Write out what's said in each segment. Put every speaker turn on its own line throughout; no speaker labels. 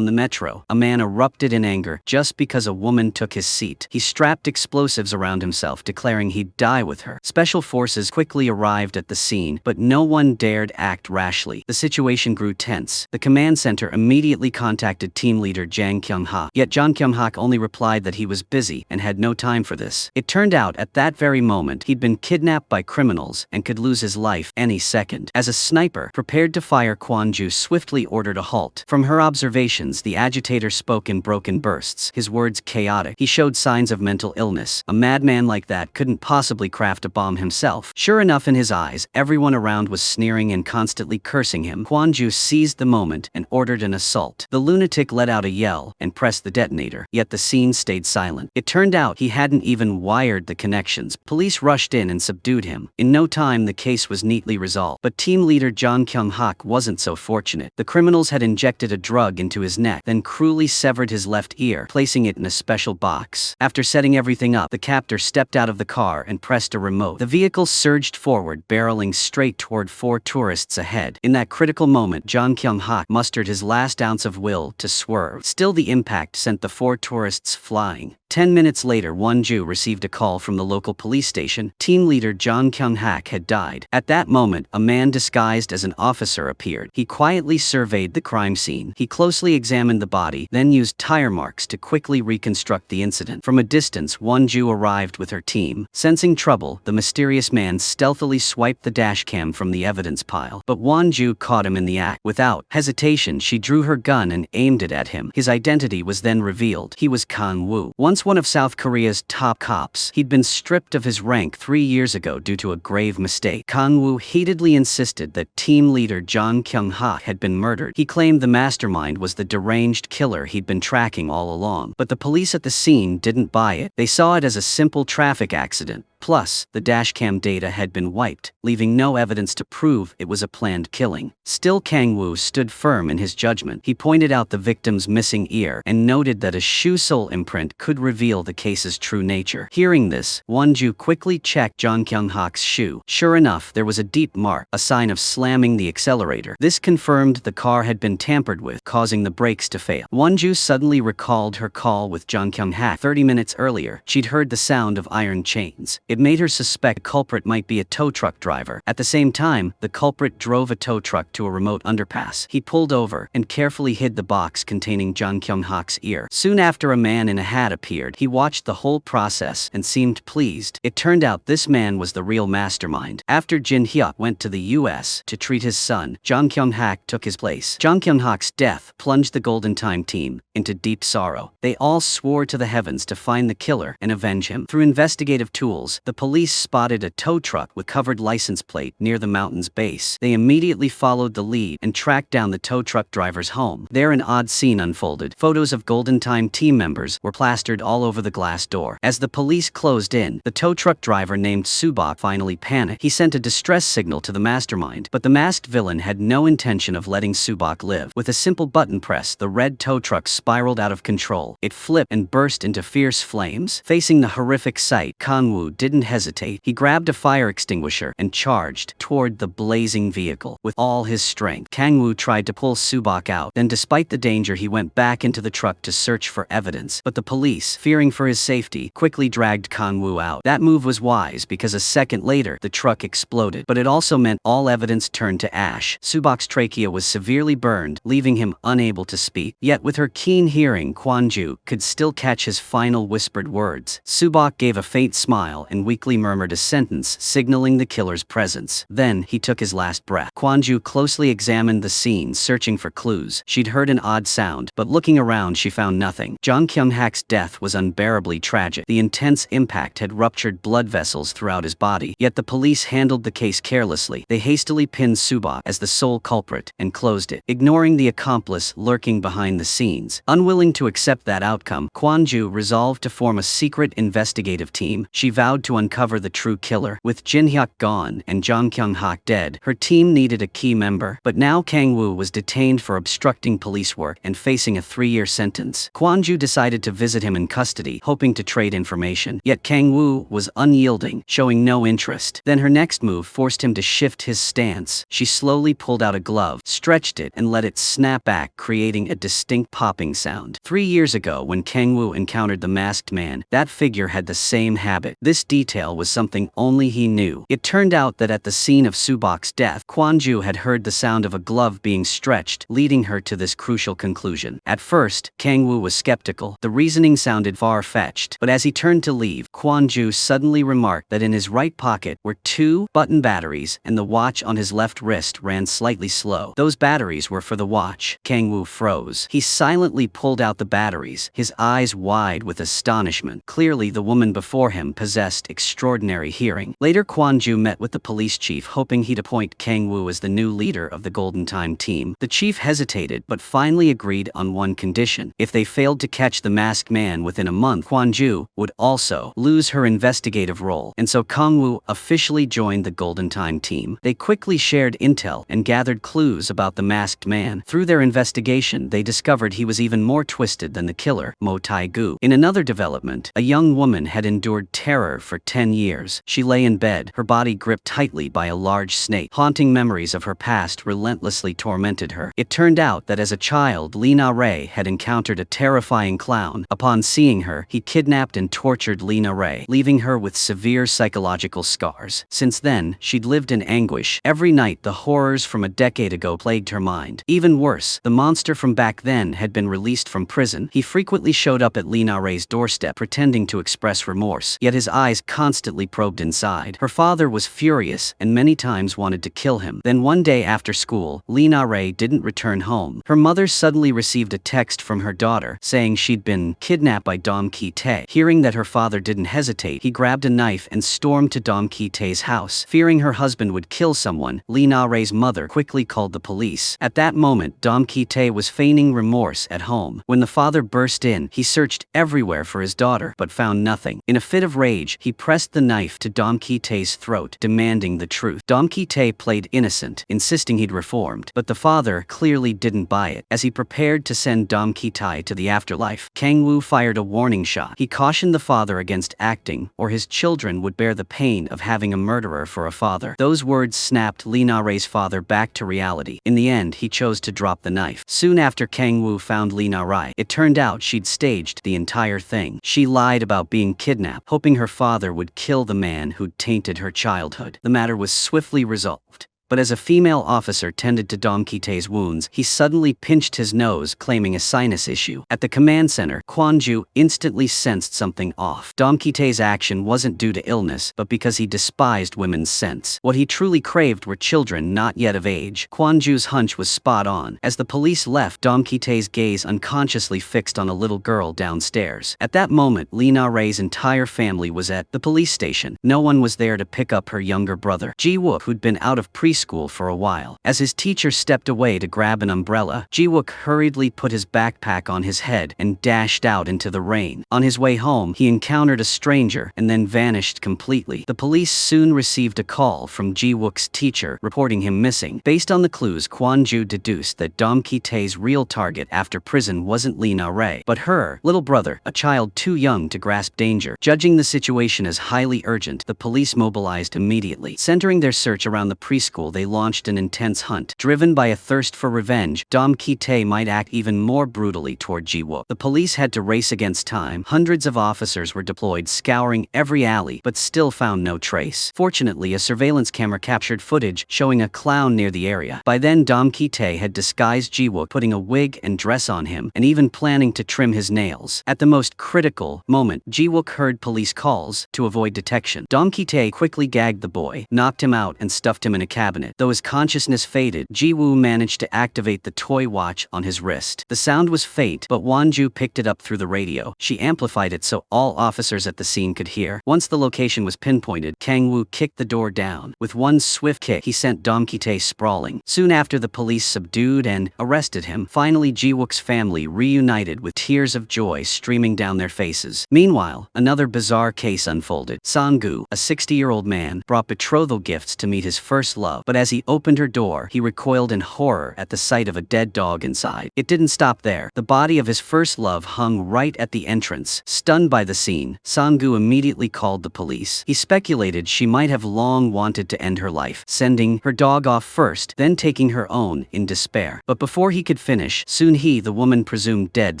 on the metro, a man erupted in anger just because a woman took his seat. He strapped explosives around himself, declaring he'd die with her. Special forces quickly arrived at the scene, but no one dared act rashly. The situation grew tense. The command center immediately contacted team leader Jang Kyung-ha, yet Jang Kyung-ha only replied that he was busy and had no time for this. It turned out at that very moment he'd been kidnapped by criminals and could lose his life any second. As a sniper, prepared to fire, Kwon Ju swiftly ordered a halt. From her observations, the agitator spoke in broken bursts, his words chaotic. He showed signs of mental illness. A madman like that couldn't possibly craft a bomb himself. Sure enough, in his eyes, everyone around was sneering and constantly cursing him. Kwon Ju seized the moment and ordered an assault. The lunatic let out a yell and pressed the detonator, yet the scene stayed silent. It turned out he hadn't even wired the connections. Police rushed in and subdued him. In no time, the case was neatly resolved. But team leader Jang Kyung-hak wasn't so fortunate. The criminals had injected a drug into his neck, then cruelly severed his left ear, placing it in a special box. After setting everything up, the captor stepped out of the car and pressed a remote. The vehicle surged forward, barreling straight toward 4 tourists ahead. In that critical moment, Jang Kyung-hak mustered his last ounce of will to swerve. Still, the impact sent the 4 tourists flying. 10 minutes later, Kwon Ju received a call from the local police station. Team leader Jang Kyung-hak had died. At that moment, a man disguised as an officer appeared. He quietly surveyed the crime scene. He closely examined the body, then used tire marks to quickly reconstruct the incident. From a distance, Kwon Ju arrived with her team. Sensing trouble, the mysterious man stealthily swiped the dashcam from the evidence pile. But Kwon Ju caught him in the act. Without hesitation, she drew her gun and aimed it at him. His identity was then revealed. He was Kang Woo, once one of South Korea's top cops. He'd been stripped of his rank 3 years ago due to a grave mistake. Kang Woo heatedly insisted that team leader Jang Kyung-ha had been murdered. He claimed the mastermind was the deranged killer he'd been tracking all along. But the police at the scene didn't buy it. They saw it as a simple traffic accident. Plus, the dashcam data had been wiped, leaving no evidence to prove it was a planned killing. Still, Kang Woo stood firm in his judgment. He pointed out the victim's missing ear and noted that a shoe sole imprint could reveal the case's true nature. Hearing this, Kwon Ju quickly checked Jang Kyung-hak's shoe. Sure enough, there was a deep mark, a sign of slamming the accelerator. This confirmed the car had been tampered with, causing the brakes to fail. Kwon Ju suddenly recalled her call with Jang Kyung-hak 30 minutes earlier. She'd heard the sound of iron chains. It made her suspect the culprit might be a tow truck driver. At the same time, the culprit drove a tow truck to a remote underpass. He pulled over and carefully hid the box containing Jang Kyung-hak's ear. Soon after, a man in a hat appeared. He watched the whole process and seemed pleased. It turned out this man was the real mastermind. After Jin Hyuk went to the US to treat his son, Jang Kyung-hak took his place. Jang Kyung-hak's death plunged the Golden Time team into deep sorrow. They all swore to the heavens to find the killer and avenge him. Through investigative tools, the police spotted a tow truck with covered license plate near the mountain's base. They immediately followed the lead and tracked down the tow truck driver's home. There, an odd scene unfolded. Photos of Golden Time team members were plastered all over the glass door. As the police closed in, the tow truck driver named Subok finally panicked. He sent a distress signal to the mastermind, but the masked villain had no intention of letting Subok live. With a simple button press, the red tow truck spiraled out of control. It flipped and burst into fierce flames. Facing the horrific sight, Kang Woo didn't hesitate. He grabbed a fire extinguisher and charged toward the blazing vehicle. With all his strength, Kang Woo tried to pull Subok out. Then, despite the danger, he went back into the truck to search for evidence. But the police, fearing for his safety, quickly dragged Kang Woo out. That move was wise because a second later, the truck exploded. But it also meant all evidence turned to ash. Subok's trachea was severely burned, leaving him unable to speak. Yet with her keen hearing, Kwon Ju could still catch his final whispered words. Subok gave a faint smile and weakly murmured a sentence, signaling the killer's presence. Then, he took his last breath. Kwon Ju closely examined the scene, searching for clues. She'd heard an odd sound, but looking around, she found nothing. Jang Kyung-hak's death was unbearably tragic. The intense impact had ruptured blood vessels throughout his body. Yet the police handled the case carelessly. They hastily pinned Subok as the sole culprit and closed it, ignoring the accomplice lurking behind the scenes. Unwilling to accept that outcome, Kwon Ju resolved to form a secret investigative team. She vowed to to uncover the true killer. With Jin Hyuk gone and Jong Kyung-hak dead, her team needed a key member. But now Kang Woo was detained for obstructing police work and facing a 3-year sentence. Kwon-ju decided to visit him in custody, hoping to trade information. Yet Kang Woo was unyielding, showing no interest. Then her next move forced him to shift his stance. She slowly pulled out a glove, stretched it, and let it snap back, creating a distinct popping sound. 3 years ago, when Kang Woo encountered the masked man, that figure had the same habit. This detail was something only he knew. It turned out that at the scene of Subok's death, Kwon-ju had heard the sound of a glove being stretched, leading her to this crucial conclusion. At first, Kang Woo was skeptical. The reasoning sounded far-fetched. But as he turned to leave, Kwon-ju suddenly remarked that in his right pocket were 2 button batteries, and the watch on his left wrist ran slightly slow. Those batteries were for the watch. Kang Woo froze. He silently pulled out the batteries, his eyes wide with astonishment. Clearly, the woman before him possessed extraordinary hearing. Later, Kwon-ju met with the police chief, hoping he'd appoint Kang Woo as the new leader of the Golden Time team. The chief hesitated, but finally agreed on one condition. If they failed to catch the masked man within a month, Kwon-ju would also lose her investigative role. And so Kang Woo officially joined the Golden Time team. They quickly shared intel and gathered clues about the masked man. Through their investigation, they discovered he was even more twisted than the killer, Mo Tai-gu. In another development, a young woman had endured terror for 10 years. She lay in bed, her body gripped tightly by a large snake. Haunting memories of her past relentlessly tormented her. It turned out that as a child, Lee Na-rae had encountered a terrifying clown. Upon seeing her, he kidnapped and tortured Lee Na-rae, leaving her with severe psychological scars. Since then, she'd lived in anguish. Every night, the horrors from a decade ago plagued her mind. Even worse, the monster from back then had been released from prison. He frequently showed up at Lee Na-rae's doorstep, pretending to express remorse, yet his eyes constantly probed inside. Her father was furious and many times wanted to kill him. Then one day after school, Lee Na-rae didn't return home. Her mother suddenly received a text from her daughter saying she'd been kidnapped by Dom Ki-tae. Hearing that her father didn't hesitate, he grabbed a knife and stormed to Dom Ki-tae's house. Fearing her husband would kill someone, Lee Na-rae's mother quickly called the police. At that moment, Dom Ki-tae was feigning remorse at home. When the father burst in, he searched everywhere for his daughter, but found nothing. In a fit of rage, he pressed the knife to Dom Ki-tae's throat, demanding the truth. Dom Ki-tae played innocent, insisting he'd reformed, but the father clearly didn't buy it. As he prepared to send Dom Ki-tae to the afterlife, Kang Woo fired a warning shot. He cautioned the father against acting, or his children would bear the pain of having a murderer for a father. Those words snapped Lee Na-rae's father back to reality. In the end, he chose to drop the knife. Soon after Kang Woo found Lee Na-rae, it turned out she'd staged the entire thing. She lied about being kidnapped, hoping her father would kill the man who'd tainted her childhood. The matter was swiftly resolved. But as a female officer tended to Dom Ki-tae's wounds, he suddenly pinched his nose, claiming a sinus issue. At the command center, Kwon-ju instantly sensed something off. Dom Ki-tae's action wasn't due to illness, but because he despised women's scents. What he truly craved were children not yet of age. Kwon-ju's hunch was spot on. As the police left, Dom Ki-tae's gaze unconsciously fixed on a little girl downstairs. At that moment, Lee Na-rae's entire family was at the police station. No one was there to pick up her younger brother, Ji Wook, who'd been out of preschool for a while. As his teacher stepped away to grab an umbrella, Ji Wook hurriedly put his backpack on his head and dashed out into the rain. On his way home, he encountered a stranger and then vanished completely. The police soon received a call from Ji Wook's teacher reporting him missing. Based on the clues, Kwon-ju deduced that Dom Ki-tae's real target after prison wasn't Lee Na-rae, but her little brother, a child too young to grasp danger. Judging the situation as highly urgent, the police mobilized immediately. Centering their search around the preschool, they launched an intense hunt. Driven by a thirst for revenge, Dom Ki-tae might act even more brutally toward Ji Wook. The police had to race against time. Hundreds of officers were deployed, scouring every alley, but still found no trace. Fortunately, a surveillance camera captured footage showing a clown near the area. By then, Dom Ki-tae had disguised Ji Wook, putting a wig and dress on him, and even planning to trim his nails. At the most critical moment, Ji Wook heard police calls. To avoid detection, Dom Ki-tae quickly gagged the boy, knocked him out, and stuffed him in a cabinet. cabinet. Though his consciousness faded, Ji Wook managed to activate the toy watch on his wrist. The sound was faint, but Wonju picked it up through the radio. She amplified it so all officers at the scene could hear. Once the location was pinpointed, Kang Woo kicked the door down. With one swift kick, he sent Dom Kite sprawling. Soon after, the police subdued and arrested him. Finally, Ji Wook's family reunited with tears of joy streaming down their faces. Meanwhile, another bizarre case unfolded. Sang-gu, a 60-year-old man, brought betrothal gifts to meet his first love, but as he opened her door, he recoiled in horror at the sight of a dead dog inside. It didn't stop there. The body of his first love hung right at the entrance. Stunned by the scene, Sang-gu immediately called the police. He speculated she might have long wanted to end her life, sending her dog off first, then taking her own in despair. But before he could finish, Soon-hee, the woman presumed dead,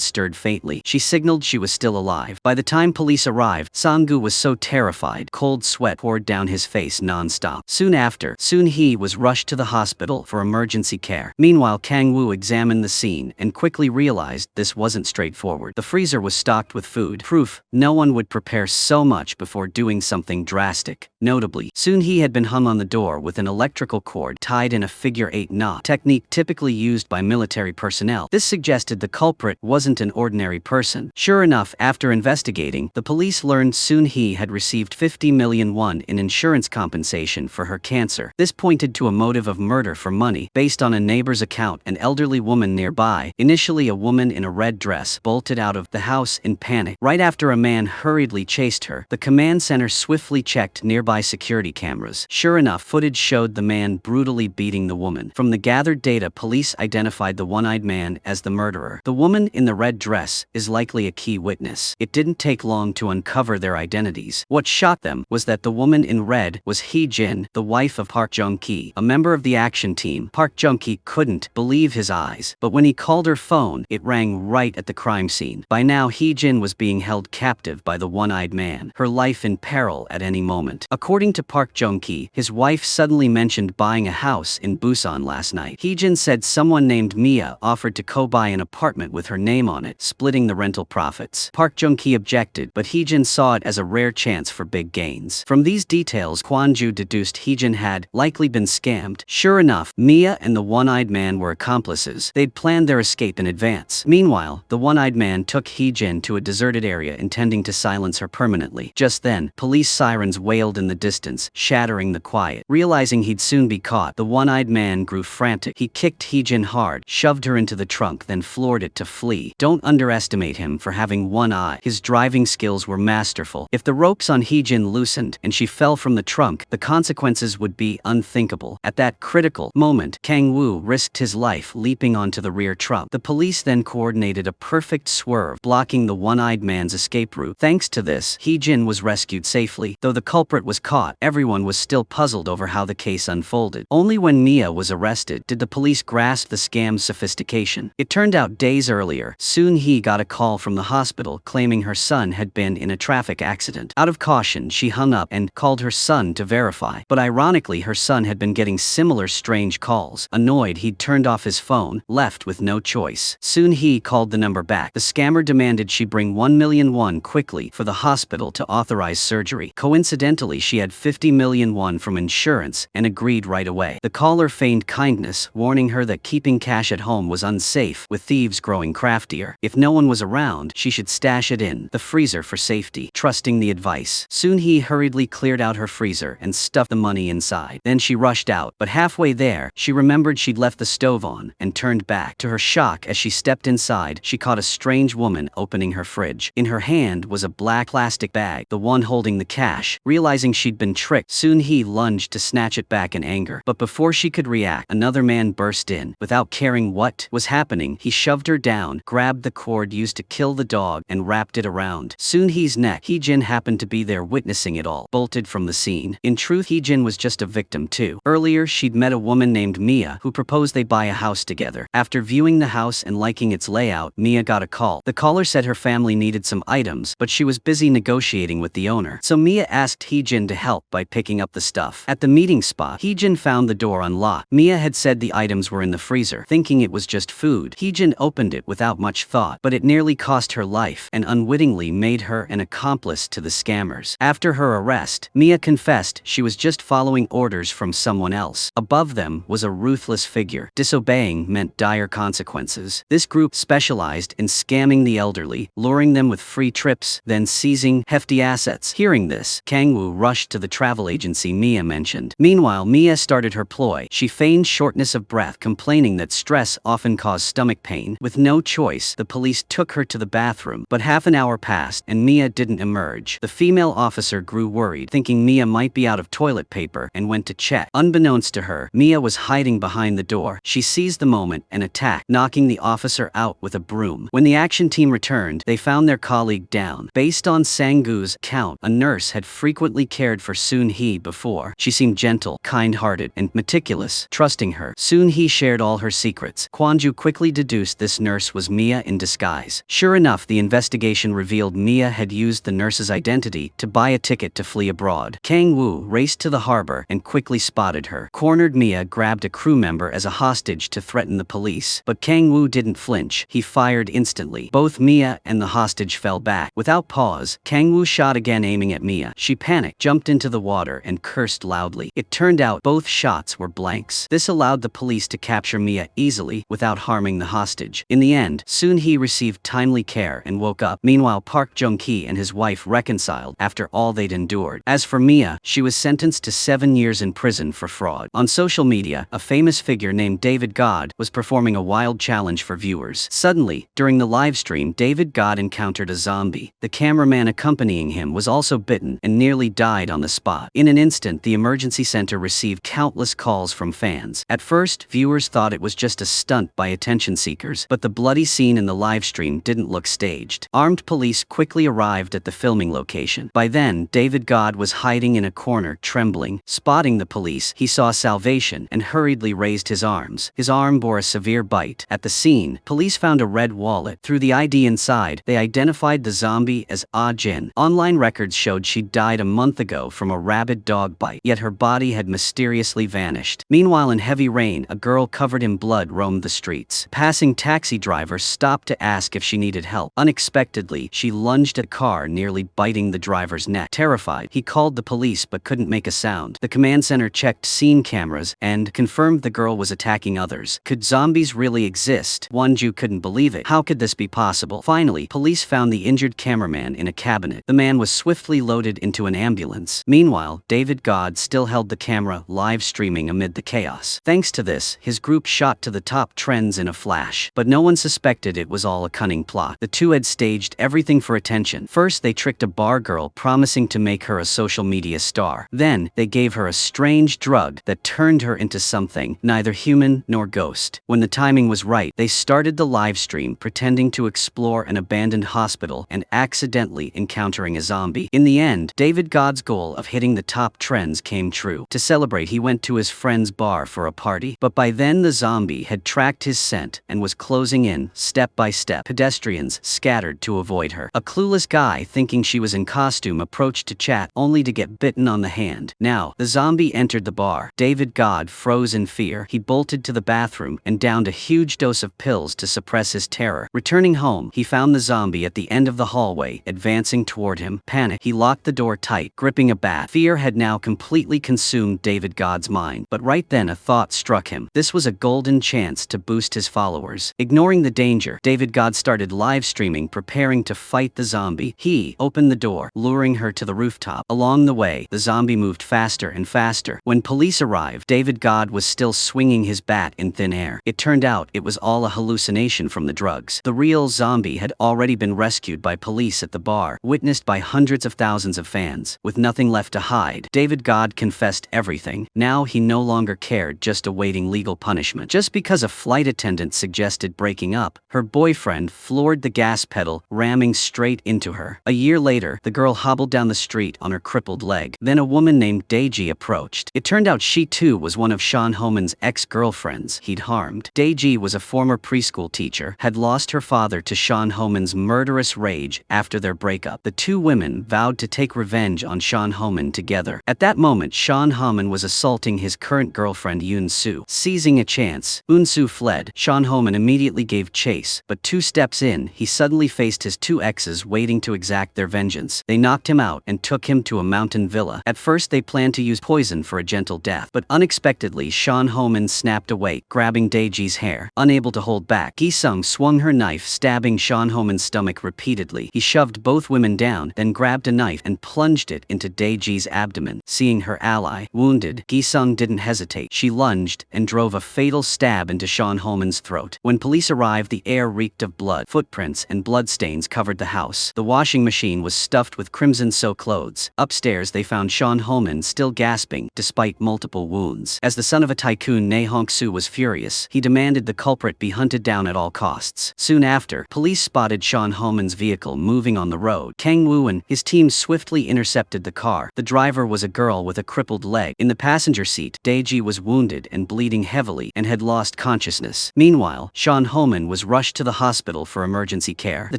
stirred faintly. She signaled she was still alive. By the time police arrived, Sang-gu was so terrified, cold sweat poured down his face non-stop. Soon after, Soon-hee was rushed to the hospital for emergency care. Meanwhile, Kang Woo examined the scene and quickly realized this wasn't straightforward. The freezer was stocked with food, proof no one would prepare so much before doing something drastic. Notably, Soon-hee had been hung on the door with an electrical cord tied in a figure-8 knot, technique typically used by military personnel. This suggested the culprit wasn't an ordinary person. Sure enough, after investigating, the police learned Soon-hee had received 50 million won in insurance compensation for her cancer. This pointed to a motive of murder for money. Based on a neighbor's account, an elderly woman nearby, initially a woman in a red dress, bolted out of the house in panic. Right after a man hurriedly chased her, the command center swiftly checked nearby security cameras. Sure enough, footage showed the man brutally beating the woman. From the gathered data, police identified the one-eyed man as the murderer. The woman in the red dress is likely a key witness. It didn't take long to uncover their identities. What shocked them was that the woman in red was Hee-jin, the wife of Park Jung-ki, a member of the action team. Park Jung-ki couldn't believe his eyes, but when he called her phone, it rang right at the crime scene. By now, Hee-jin was being held captive by the one-eyed man, her life in peril at any moment. According to Park Jung-ki, his wife suddenly mentioned buying a house in Busan last night. Hee-jin said someone named Mia offered to co-buy an apartment with her name on it, splitting the rental profits. Park Jung-ki objected, but Hee-jin saw it as a rare chance for big gains. From these details, Kwon-ju deduced Hee-jin had likely been scammed. Sure enough, Mia and the one-eyed man were accomplices. They'd planned their escape in advance. Meanwhile, the one-eyed man took Hee-jin to a deserted area intending to silence her permanently. Just then, police sirens wailed in the distance, shattering the quiet. Realizing he'd soon be caught, the one-eyed man grew frantic. He kicked Hee-jin hard, shoved her into the trunk, then floored it to flee. Don't underestimate him for having one eye. His driving skills were masterful. If the ropes on Hee-jin loosened and she fell from the trunk, the consequences would be unthinkable. At that critical moment, Kang Woo risked his life leaping onto the rear trunk. The police then coordinated a perfect swerve, blocking the one-eyed man's escape route. Thanks to this, Hee-jin was rescued safely. Though the culprit was caught, everyone was still puzzled over how the case unfolded. Only when Mia was arrested did the police grasp the scam's sophistication. It turned out days earlier, Soon-hee got a call from the hospital claiming her son had been in a traffic accident. Out of caution, she hung up and called her son to verify. But ironically, her son had been getting similar strange calls. Annoyed, he'd turned off his phone, left with no choice. Soon-hee called the number back. The scammer demanded she bring 1 million won quickly for the hospital to authorize surgery. Coincidentally, she had 50 million won from insurance and agreed right away. The caller feigned kindness, warning her that keeping cash at home was unsafe, with thieves growing craftier. If no one was around, she should stash it in the freezer for safety. Trusting the advice, Soon-hee hurriedly cleared out her freezer and stuffed the money inside. Then she rushed out, but halfway there, she remembered she'd left the stove on and turned back. To her shock, as she stepped inside, she caught a strange woman opening her fridge. In her hand was a black plastic bag, the one holding the cash. Realizing she'd been tricked, Soon-hee lunged to snatch it back in anger. But before she could react, another man burst in. Without caring what was happening, he shoved her down, grabbed the cord used to kill the dog, and wrapped it around Soon-hee's neck. Hee-jin happened to be there witnessing it all, bolted from the scene. In truth, Hee-jin was just a victim too. Earlier, she'd met a woman named Mia who proposed they buy a house together. After viewing the house and liking its layout, Mia got a call. The caller said her family needed some items, but she was busy negotiating with the owner. So Mia asked Hee-jin to help by picking up the stuff. At the meeting spot, Hee-jin found the door unlocked. Mia had said the items were in the freezer. Thinking it was just food, Hee-jin opened it without much thought, but it nearly cost her life and unwittingly made her an accomplice to the scammers. After her arrest, Mia confessed she was just following orders from someone else. Above them was a ruthless figure. Disobeying meant dire consequences. This group specialized in scamming the elderly, luring them with free trips, then seizing hefty assets. Hearing this, Kang Woo rushed to the travel agency Mia mentioned. Meanwhile, Mia started her ploy. She feigned shortness of breath, complaining that stress often caused stomach pain. With no choice, the police took her to the bathroom, but half an hour passed and Mia didn't emerge. The female officer grew worried, thinking Mia might be out of toilet paper, and went to check. Unbeknownst to her, Mia was hiding behind the door. She seized the moment and attacked, knocking the officer out with a broom. When the action team returned, they found their colleague down. Based on Sang-goo's account, a nurse had frequently cared for Soon-hee before. She seemed gentle, kind-hearted, and meticulous, trusting her. Soon-hee shared all her secrets. Kwon-ju quickly deduced this nurse was Mia in disguise. Sure enough, the investigation revealed Mia had used the nurse's identity to buy a ticket to flee abroad. Kang Woo raced to the harbor and quickly spotted her. Cornered Mia grabbed a crew member as a hostage to threaten the police, but Kang Woo didn't flinch. He fired instantly. Both Mia and the hostage fell back. Without pause, Kang Woo shot again, aiming at Mia. She panicked, jumped into the water, and cursed loudly. It turned out both shots were blanks. This allowed the police to capture Mia easily without harming the hostage. In the end, Soon-hee received timely care and woke up. Meanwhile, Park Jung-ki and his wife reconciled after all they'd endured. As for Mia, she was sentenced to 7 years in prison for fraud. On social media, a famous figure named David God was performing a wild challenge for viewers. Suddenly, during the livestream, David God encountered a zombie. The cameraman accompanying him was also bitten and nearly died on the spot. In an instant, the emergency center received countless calls from fans. At first, viewers thought it was just a stunt by attention seekers, but the bloody scene in the livestream didn't look staged. Armed police quickly arrived at the filming location. By then, David God was hiding in a corner, trembling. Spotting the police, he saw salvation and hurriedly raised his arms. His arm bore a severe bite. At the scene, police found a red wallet. Through the ID inside, they identified the zombie as Ah Jin. Online records showed she died a month ago from a rabid dog bite, yet her body had mysteriously vanished. Meanwhile, in heavy rain, a girl covered in blood roamed the streets. Passing taxi drivers stopped to ask if she needed help. Unexpectedly, she lunged at a car, nearly biting the driver's neck. Terrified, he called the police but couldn't make a sound. The command center checked scene cameras and confirmed the girl was attacking others. Could zombies really exist? Won-ju couldn't believe it. How could this be possible? Finally, police found the injured cameraman in a cabinet. The man was swiftly loaded into an ambulance. Meanwhile, David God still held the camera, live streaming amid the chaos. Thanks to this, his group shot to the top trends in a flash. But no one suspected it was all a cunning plot. The two had staged everything for attention. First, they tricked a bar girl, promising to make her a social media star. Then, they gave her a strange drug that turned her into something neither human nor ghost. When the timing was right, they started the live stream, pretending to explore an abandoned hospital and accidentally encountering a zombie. In the end, David God's goal of hitting the top trends came true. To celebrate, he went to his friend's bar for a party, but by then the zombie had tracked his scent and was closing in, step by step. Pedestrians scattered to avoid her. A clueless guy, thinking she was in costume, approached to chat, only to get bitten on the hand. Now, the zombie entered the bar. David God froze in fear. He bolted to the bathroom and downed a huge dose of pills to suppress his terror. Returning home, he found the zombie at the end of the hallway, advancing toward him. Panicked, he locked the door tight, gripping a bat. Fear had now completely consumed David God's mind. But right then, a thought struck him. This was a golden chance to boost his followers. Ignoring the danger, David God started live streaming, preparing to fight the zombie. He opened the door, luring her to the rooftop. Along the way, the zombie moved faster and faster. When police arrived, David God was still swinging his bat in thin air. It turned out it was all a hallucination from the drugs. The real zombie had already been rescued by police at the bar, witnessed by hundreds of thousands of fans. With nothing left to hide, David God confessed everything. Now he no longer cared, just awaiting legal punishment. Just because a flight attendant suggested breaking up, her boyfriend floored the gas pedal, ramming straight into her. A year later, the girl hobbled down the street on her crippled leg. Then a woman named Daeji approached. It turned out she too was one of Sean Homan's ex-girlfriends he'd harmed. Daeji was a former preschool teacher, had lost her father to Sean Homan's murderous rage after their breakup. The two women vowed to take revenge on Sean Homan together. At that moment, Sean Homan was assaulting his current girlfriend Yoon-soo. Seizing a chance, Yoon-soo fled. Sean Homan immediately gave chase, but 2 steps in, he suddenly faced his 2 exes waiting to exact their vengeance. They knocked him out and took him to a mountain villa. At first, they planned to use poison for a gentle death. But unexpectedly, Sean Homan snapped awake, grabbing Daeji's hair. Unable to hold back, Gi-sung swung her knife, stabbing Sean Homan's stomach repeatedly. He shoved both women down, then grabbed a knife and plunged it into Daeji's abdomen. Seeing her ally wounded, Gi-sung didn't hesitate. She lunged and drove a fatal stab into Sean Homan's throat. When police arrived, the air reeked of blood. Footprints and bloodstains covered the house. The washing machine was stuffed with crimson soaked clothes. Upstairs, they found Sean Homan still gasping, despite multiple wounds. As the son of a tycoon, Ne Hong-soo was furious. He demanded the culprit be hunted down at all costs. Soon after, police spotted Sean Homan's vehicle moving on the road. Kang Woo and his team swiftly intercepted the car. The driver was a girl with a crippled leg. In the passenger seat, Daeji was wounded and bleeding heavily and had lost consciousness. Meanwhile, Sean Homan was rushed to the hospital for emergency care. The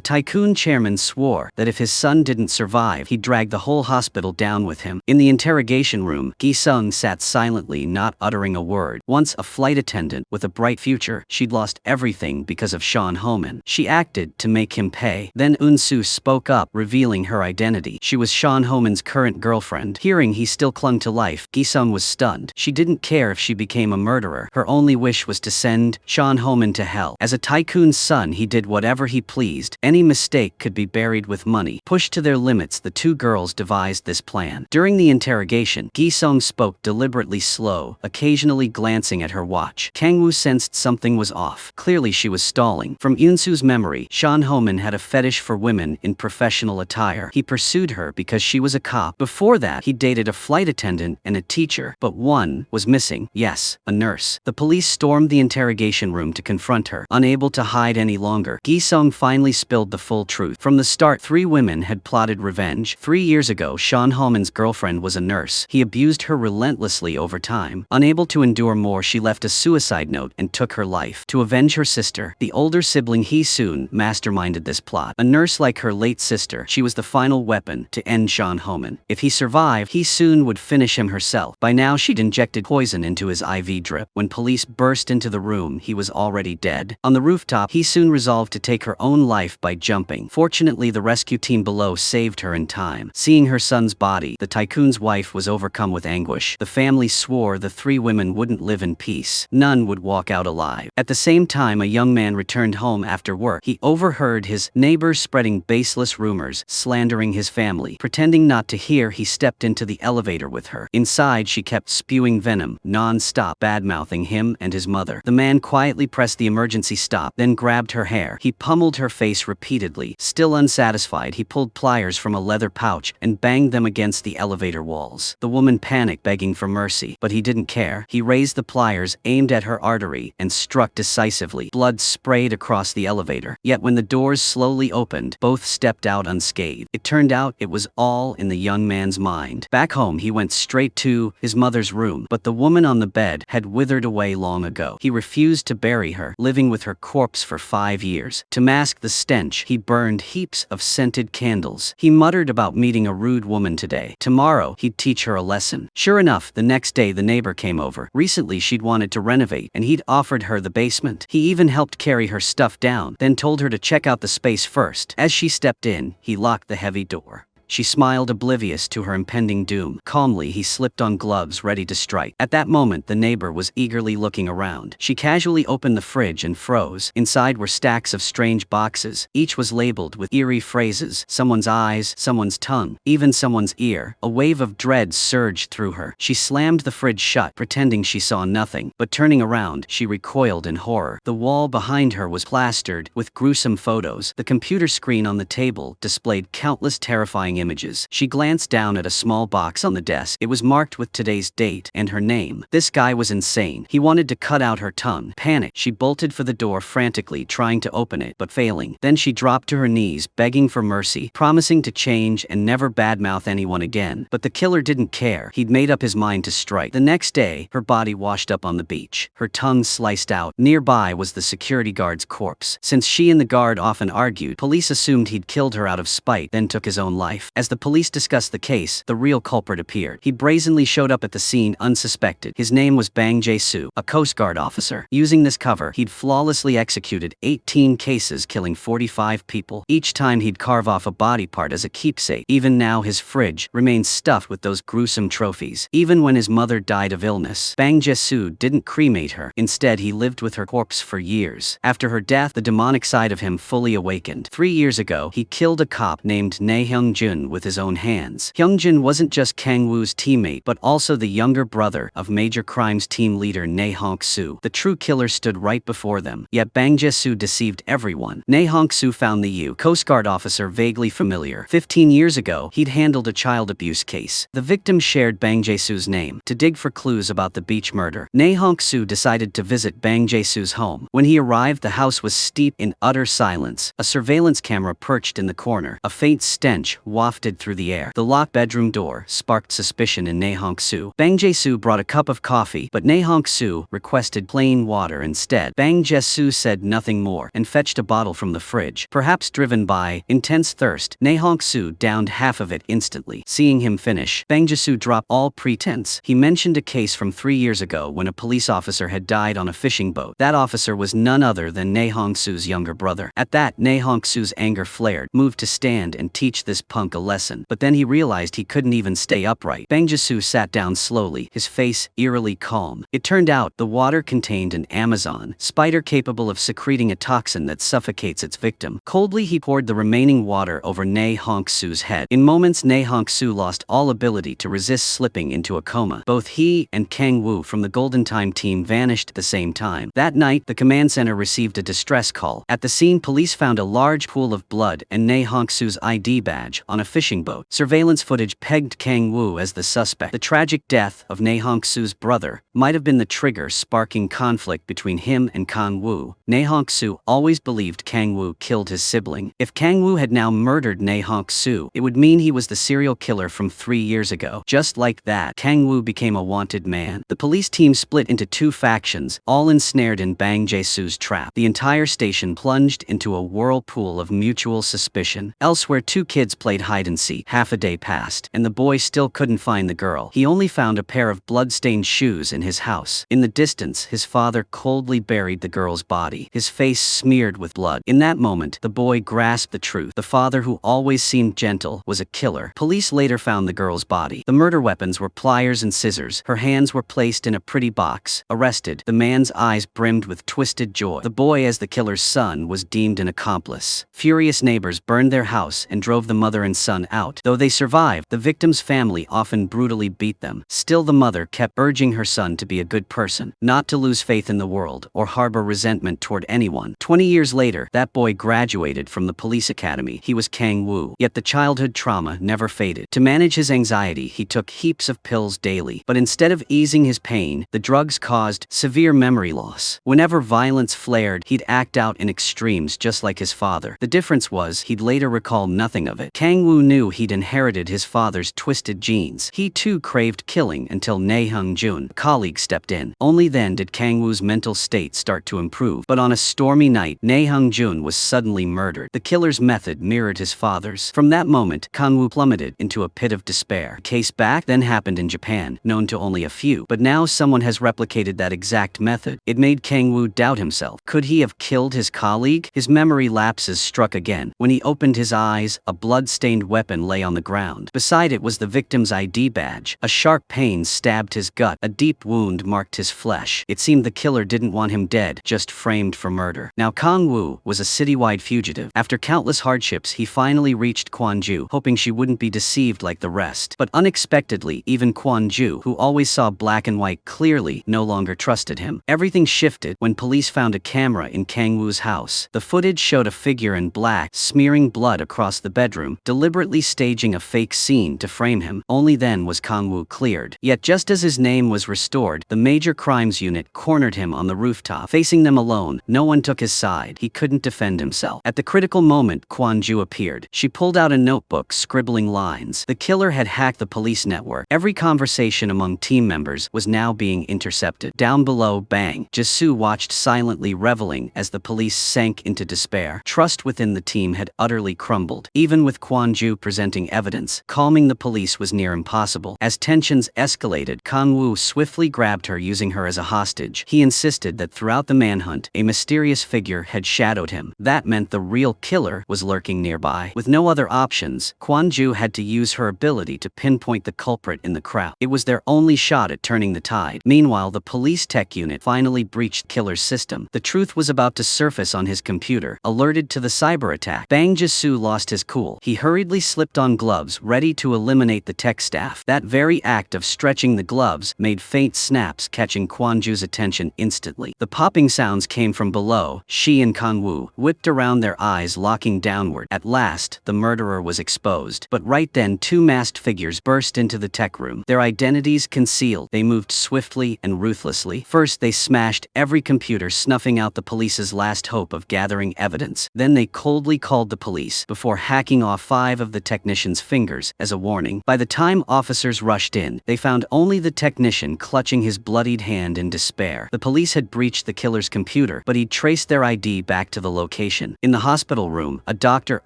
tycoon chairman swore that if his son didn't survive, he'd drag the whole hospital down with him. In the interrogation room, Gi-sung sat silently, not uttering a word. Once a flight attendant with a bright future, she'd lost everything because of Sean Homan. She acted to make him pay. Then Eun-soo spoke up, revealing her identity. She was Sean Homan's current girlfriend. Hearing he still clung to life, Gi-sung was stunned. She didn't care if she became a murderer. Her only wish was to send Sean Homan to hell. As a tycoon's son, he did whatever he pleased. Any mistake could be buried with money. Pushed to their limits, the two girls devised this plan. During the interrogation, Gi-sung spoke deliberately slow, occasionally glancing at her watch. Kang Woo sensed something was off. Clearly she was stalling. From Eun-soo's memory, Sean Homan had a fetish for women in professional attire. He pursued her because she was a cop. Before that, he dated a flight attendant and a teacher, but one was missing. Yes, a nurse. The police stormed the interrogation room to confront her. Unable to hide any longer, Gi-sung finally spilled the full truth. From the start, three women had plotted revenge. 3 years ago, Sean Homan's girlfriend was a nurse. He abused her relentlessly over time. Unable to endure more, she left a suicide note and took her life. To avenge her sister, the older sibling Hee-soon masterminded this plot. A nurse like her late sister, she was the final weapon to end Sean Homan. If he survived, Hee-soon would finish him herself. By now, she'd injected poison into his IV drip. When police burst into the room, he was already dead. On the rooftop, Hee-soon resolved to take her own life by jumping. Fortunately, the rescue team below saved her in time. Seeing her son's body, the tycoon's wife was overcome with anguish. The family swore the three women wouldn't live in peace. None would walk out alive. At the same time, a young man returned home after work. He overheard his neighbors spreading baseless rumors, slandering his family. Pretending not to hear, he stepped into the elevator with her. Inside, she kept spewing venom, non-stop, bad-mouthing him and his mother. The man quietly pressed the emergency stop, then grabbed her hair. He pummeled her face repeatedly. Still unsatisfied, he pulled pliers from a leather pouch and banged them against the elevator walls. The woman panicked, begging for mercy, but he didn't care. He raised the pliers, aimed at her artery, and struck decisively. Blood sprayed across the elevator. Yet when the doors slowly opened, both stepped out unscathed. It turned out it was all in the young man's mind. Back home, he went straight to his mother's room, but the woman on the bed had withered away long ago. He refused to bury her, living with her corpse for 5 years. To mask the stench, he burned heaps of scented candles. He muttered about meeting a rude woman today. Tomorrow, he'd teach her a lesson. Sure enough, the next day the neighbor came over. Recently, she'd wanted to renovate, and he'd offered her the basement. He even helped carry her stuff down, then told her to check out the space first. As she stepped in, he locked the heavy door. She smiled, oblivious to her impending doom. Calmly, he slipped on gloves, ready to strike. At that moment, the neighbor was eagerly looking around. She casually opened the fridge and froze. Inside were stacks of strange boxes. Each was labeled with eerie phrases: someone's eyes, someone's tongue, even someone's ear. A wave of dread surged through her. She slammed the fridge shut, pretending she saw nothing. But turning around, she recoiled in horror. The wall behind her was plastered with gruesome photos. The computer screen on the table displayed countless terrifying images. She glanced down at a small box on the desk. It was marked with today's date and her name. This guy was insane. He wanted to cut out her tongue. Panicked, she bolted for the door frantically, trying to open it, but failing. Then she dropped to her knees, begging for mercy, promising to change and never badmouth anyone again. But the killer didn't care. He'd made up his mind to strike. The next day, her body washed up on the beach, her tongue sliced out. Nearby was the security guard's corpse. Since she and the guard often argued, police assumed he'd killed her out of spite, then took his own life. life. As the police discussed the case, the real culprit appeared. He brazenly showed up at the scene unsuspected. His name was Bang Je Soo, a Coast Guard officer. Using this cover, he'd flawlessly executed 18 cases, killing 45 people. Each time he'd carve off a body part as a keepsake. Even now his fridge remains stuffed with those gruesome trophies. Even when his mother died of illness, Bang Je Soo didn't cremate her. Instead, he lived with her corpse for years. After her death, the demonic side of him fully awakened. 3 years ago, he killed a cop named Ne Hyung-jun with his own hands. Hyung-jun wasn't just Kang Woo's teammate, but also the younger brother of major crimes team leader Ne Hong-soo. The true killer stood right before them, yet Bang Je Soo deceived everyone. Ne Hong-soo found the Coast Guard officer vaguely familiar. 15 years ago, he'd handled a child abuse case. The victim shared Bang Je Soo's name. To dig for clues about the beach murder, Ne Hong-soo decided to visit Bang Je Soo's home. When he arrived, the house was steeped in utter silence. A surveillance camera perched in the corner. A faint stench wafted through the air. The locked bedroom door sparked suspicion in Ne Hong-soo. Bang Je Soo brought a cup of coffee, but Ne Hong-soo requested plain water instead. Bang Je Soo said nothing more and fetched a bottle from the fridge. Perhaps driven by intense thirst, Ne Hong-soo downed half of it instantly. Seeing him finish, Bang Je Soo dropped all pretense. He mentioned a case from 3 years ago when a police officer had died on a fishing boat. That officer was none other than Ne Hong-soo's younger brother. At that, Ne Hong-soo's anger flared, moved to stand and teach this punk a lesson. But then he realized he couldn't even stay upright. Bang Je Soo sat down slowly, his face eerily calm. It turned out the water contained an Amazon spider capable of secreting a toxin that suffocates its victim. Coldly, he poured the remaining water over Ne Hong-soo's head. In moments, Ne Hong-soo lost all ability to resist slipping into a coma. Both he and Kang Woo from the Golden Time team vanished at the same time. That night, the command center received a distress call. At the scene, police found a large pool of blood and Ne Hong-soo's ID badge on a fishing boat. Surveillance footage pegged Kang Woo as the suspect. The tragic death of Ne Hong-soo's brother might have been the trigger sparking conflict between him and Kang Woo. Ne Hong-soo always believed Kang Woo killed his sibling. If Kang Woo had now murdered Ne Hong-soo, it would mean he was the serial killer from 3 years ago. Just like that, Kang Woo became a wanted man. The police team split into 2 factions, all ensnared in Bang Je Soo's trap. The entire station plunged into a whirlpool of mutual suspicion. Elsewhere, 2 kids played hide-and-seek. Half a day passed, and the boy still couldn't find the girl. He only found a pair of blood-stained shoes in his house. In the distance, his father coldly buried the girl's body, his face smeared with blood. In that moment, the boy grasped the truth. The father, who always seemed gentle, was a killer. Police later found the girl's body. The murder weapons were pliers and scissors. Her hands were placed in a pretty box. Arrested, the man's eyes brimmed with twisted joy. The boy, as the killer's son, was deemed an accomplice. Furious neighbors burned their house and drove the mother and son out. Though they survived, the victim's family often brutally beat them. Still, the mother kept urging her son to be a good person, not to lose faith in the world or harbor resentment toward anyone. 20 years later, that boy graduated from the police academy. He was Kang Woo. Yet the childhood trauma never faded. To manage his anxiety, he took heaps of pills daily. But instead of easing his pain, the drugs caused severe memory loss. Whenever violence flared, he'd act out in extremes just like his father. The difference was he'd later recall nothing of it. Kang Woo knew he'd inherited his father's twisted genes. He too craved killing until Ne Hyung-jun, a colleague, stepped in. Only then did Kang Woo's mental state start to improve. But on a stormy night, Ne Hyung-jun was suddenly murdered. The killer's method mirrored his father's. From that moment, Kang Woo plummeted into a pit of despair. The case back then happened in Japan, known to only a few. But now someone has replicated that exact method. It made Kang Woo doubt himself. Could he have killed his colleague? His memory lapses struck again. When he opened his eyes, a blood-stained weapon lay on the ground. Beside it was the victim's ID badge. A sharp pain stabbed his gut. A deep wound marked his flesh. It seemed the killer didn't want him dead, just framed for murder. Now Kang Woo was a citywide fugitive. After countless hardships, he finally reached Kwon-ju, hoping she wouldn't be deceived like the rest. But unexpectedly, even Kwon-ju, who always saw black and white clearly, no longer trusted him. Everything shifted when police found a camera in Kang Woo's house. The footage showed a figure in black, smearing blood across the bedroom, deliberately staging a fake scene to frame him. Only then was Kang Woo cleared. Yet just as his name was restored, the major crimes unit cornered him on the rooftop. Facing them alone, no one took his side. He couldn't defend himself. At the critical moment, Kwon-ju appeared. She pulled out a notebook, scribbling lines. The killer had hacked the police network. Every conversation among team members was now being intercepted. Down below, Bang Je Soo watched silently, reveling as the police sank into despair. Trust within the team had utterly crumbled. Even with Kwon Kwon Ju presenting evidence. Calming the police was near impossible. As tensions escalated, Kang Woo swiftly grabbed her, using her as a hostage. He insisted that throughout the manhunt, a mysterious figure had shadowed him. That meant the real killer was lurking nearby. With no other options, Kwon Ju had to use her ability to pinpoint the culprit in the crowd. It was their only shot at turning the tide. Meanwhile, the police tech unit finally breached killer's system. The truth was about to surface on his computer. Alerted to the cyber attack, Bang Je Soo lost his cool. He hurriedly slipped on gloves, ready to eliminate the tech staff. That very act of stretching the gloves made faint snaps, catching Kwon Ju's attention instantly. The popping sounds came from below. She and Kang Woo whipped around, their eyes locking downward. At last, the murderer was exposed. But right then, two masked figures burst into the tech room. Their identities concealed, they moved swiftly and ruthlessly. First, they smashed every computer, snuffing out the police's last hope of gathering evidence. Then they coldly called the police, before hacking off 5 of the technician's fingers as a warning. By the time officers rushed in, they found only the technician clutching his bloodied hand in despair. The police had breached the killer's computer, but he'd traced their ID back to the location. In the hospital room, a doctor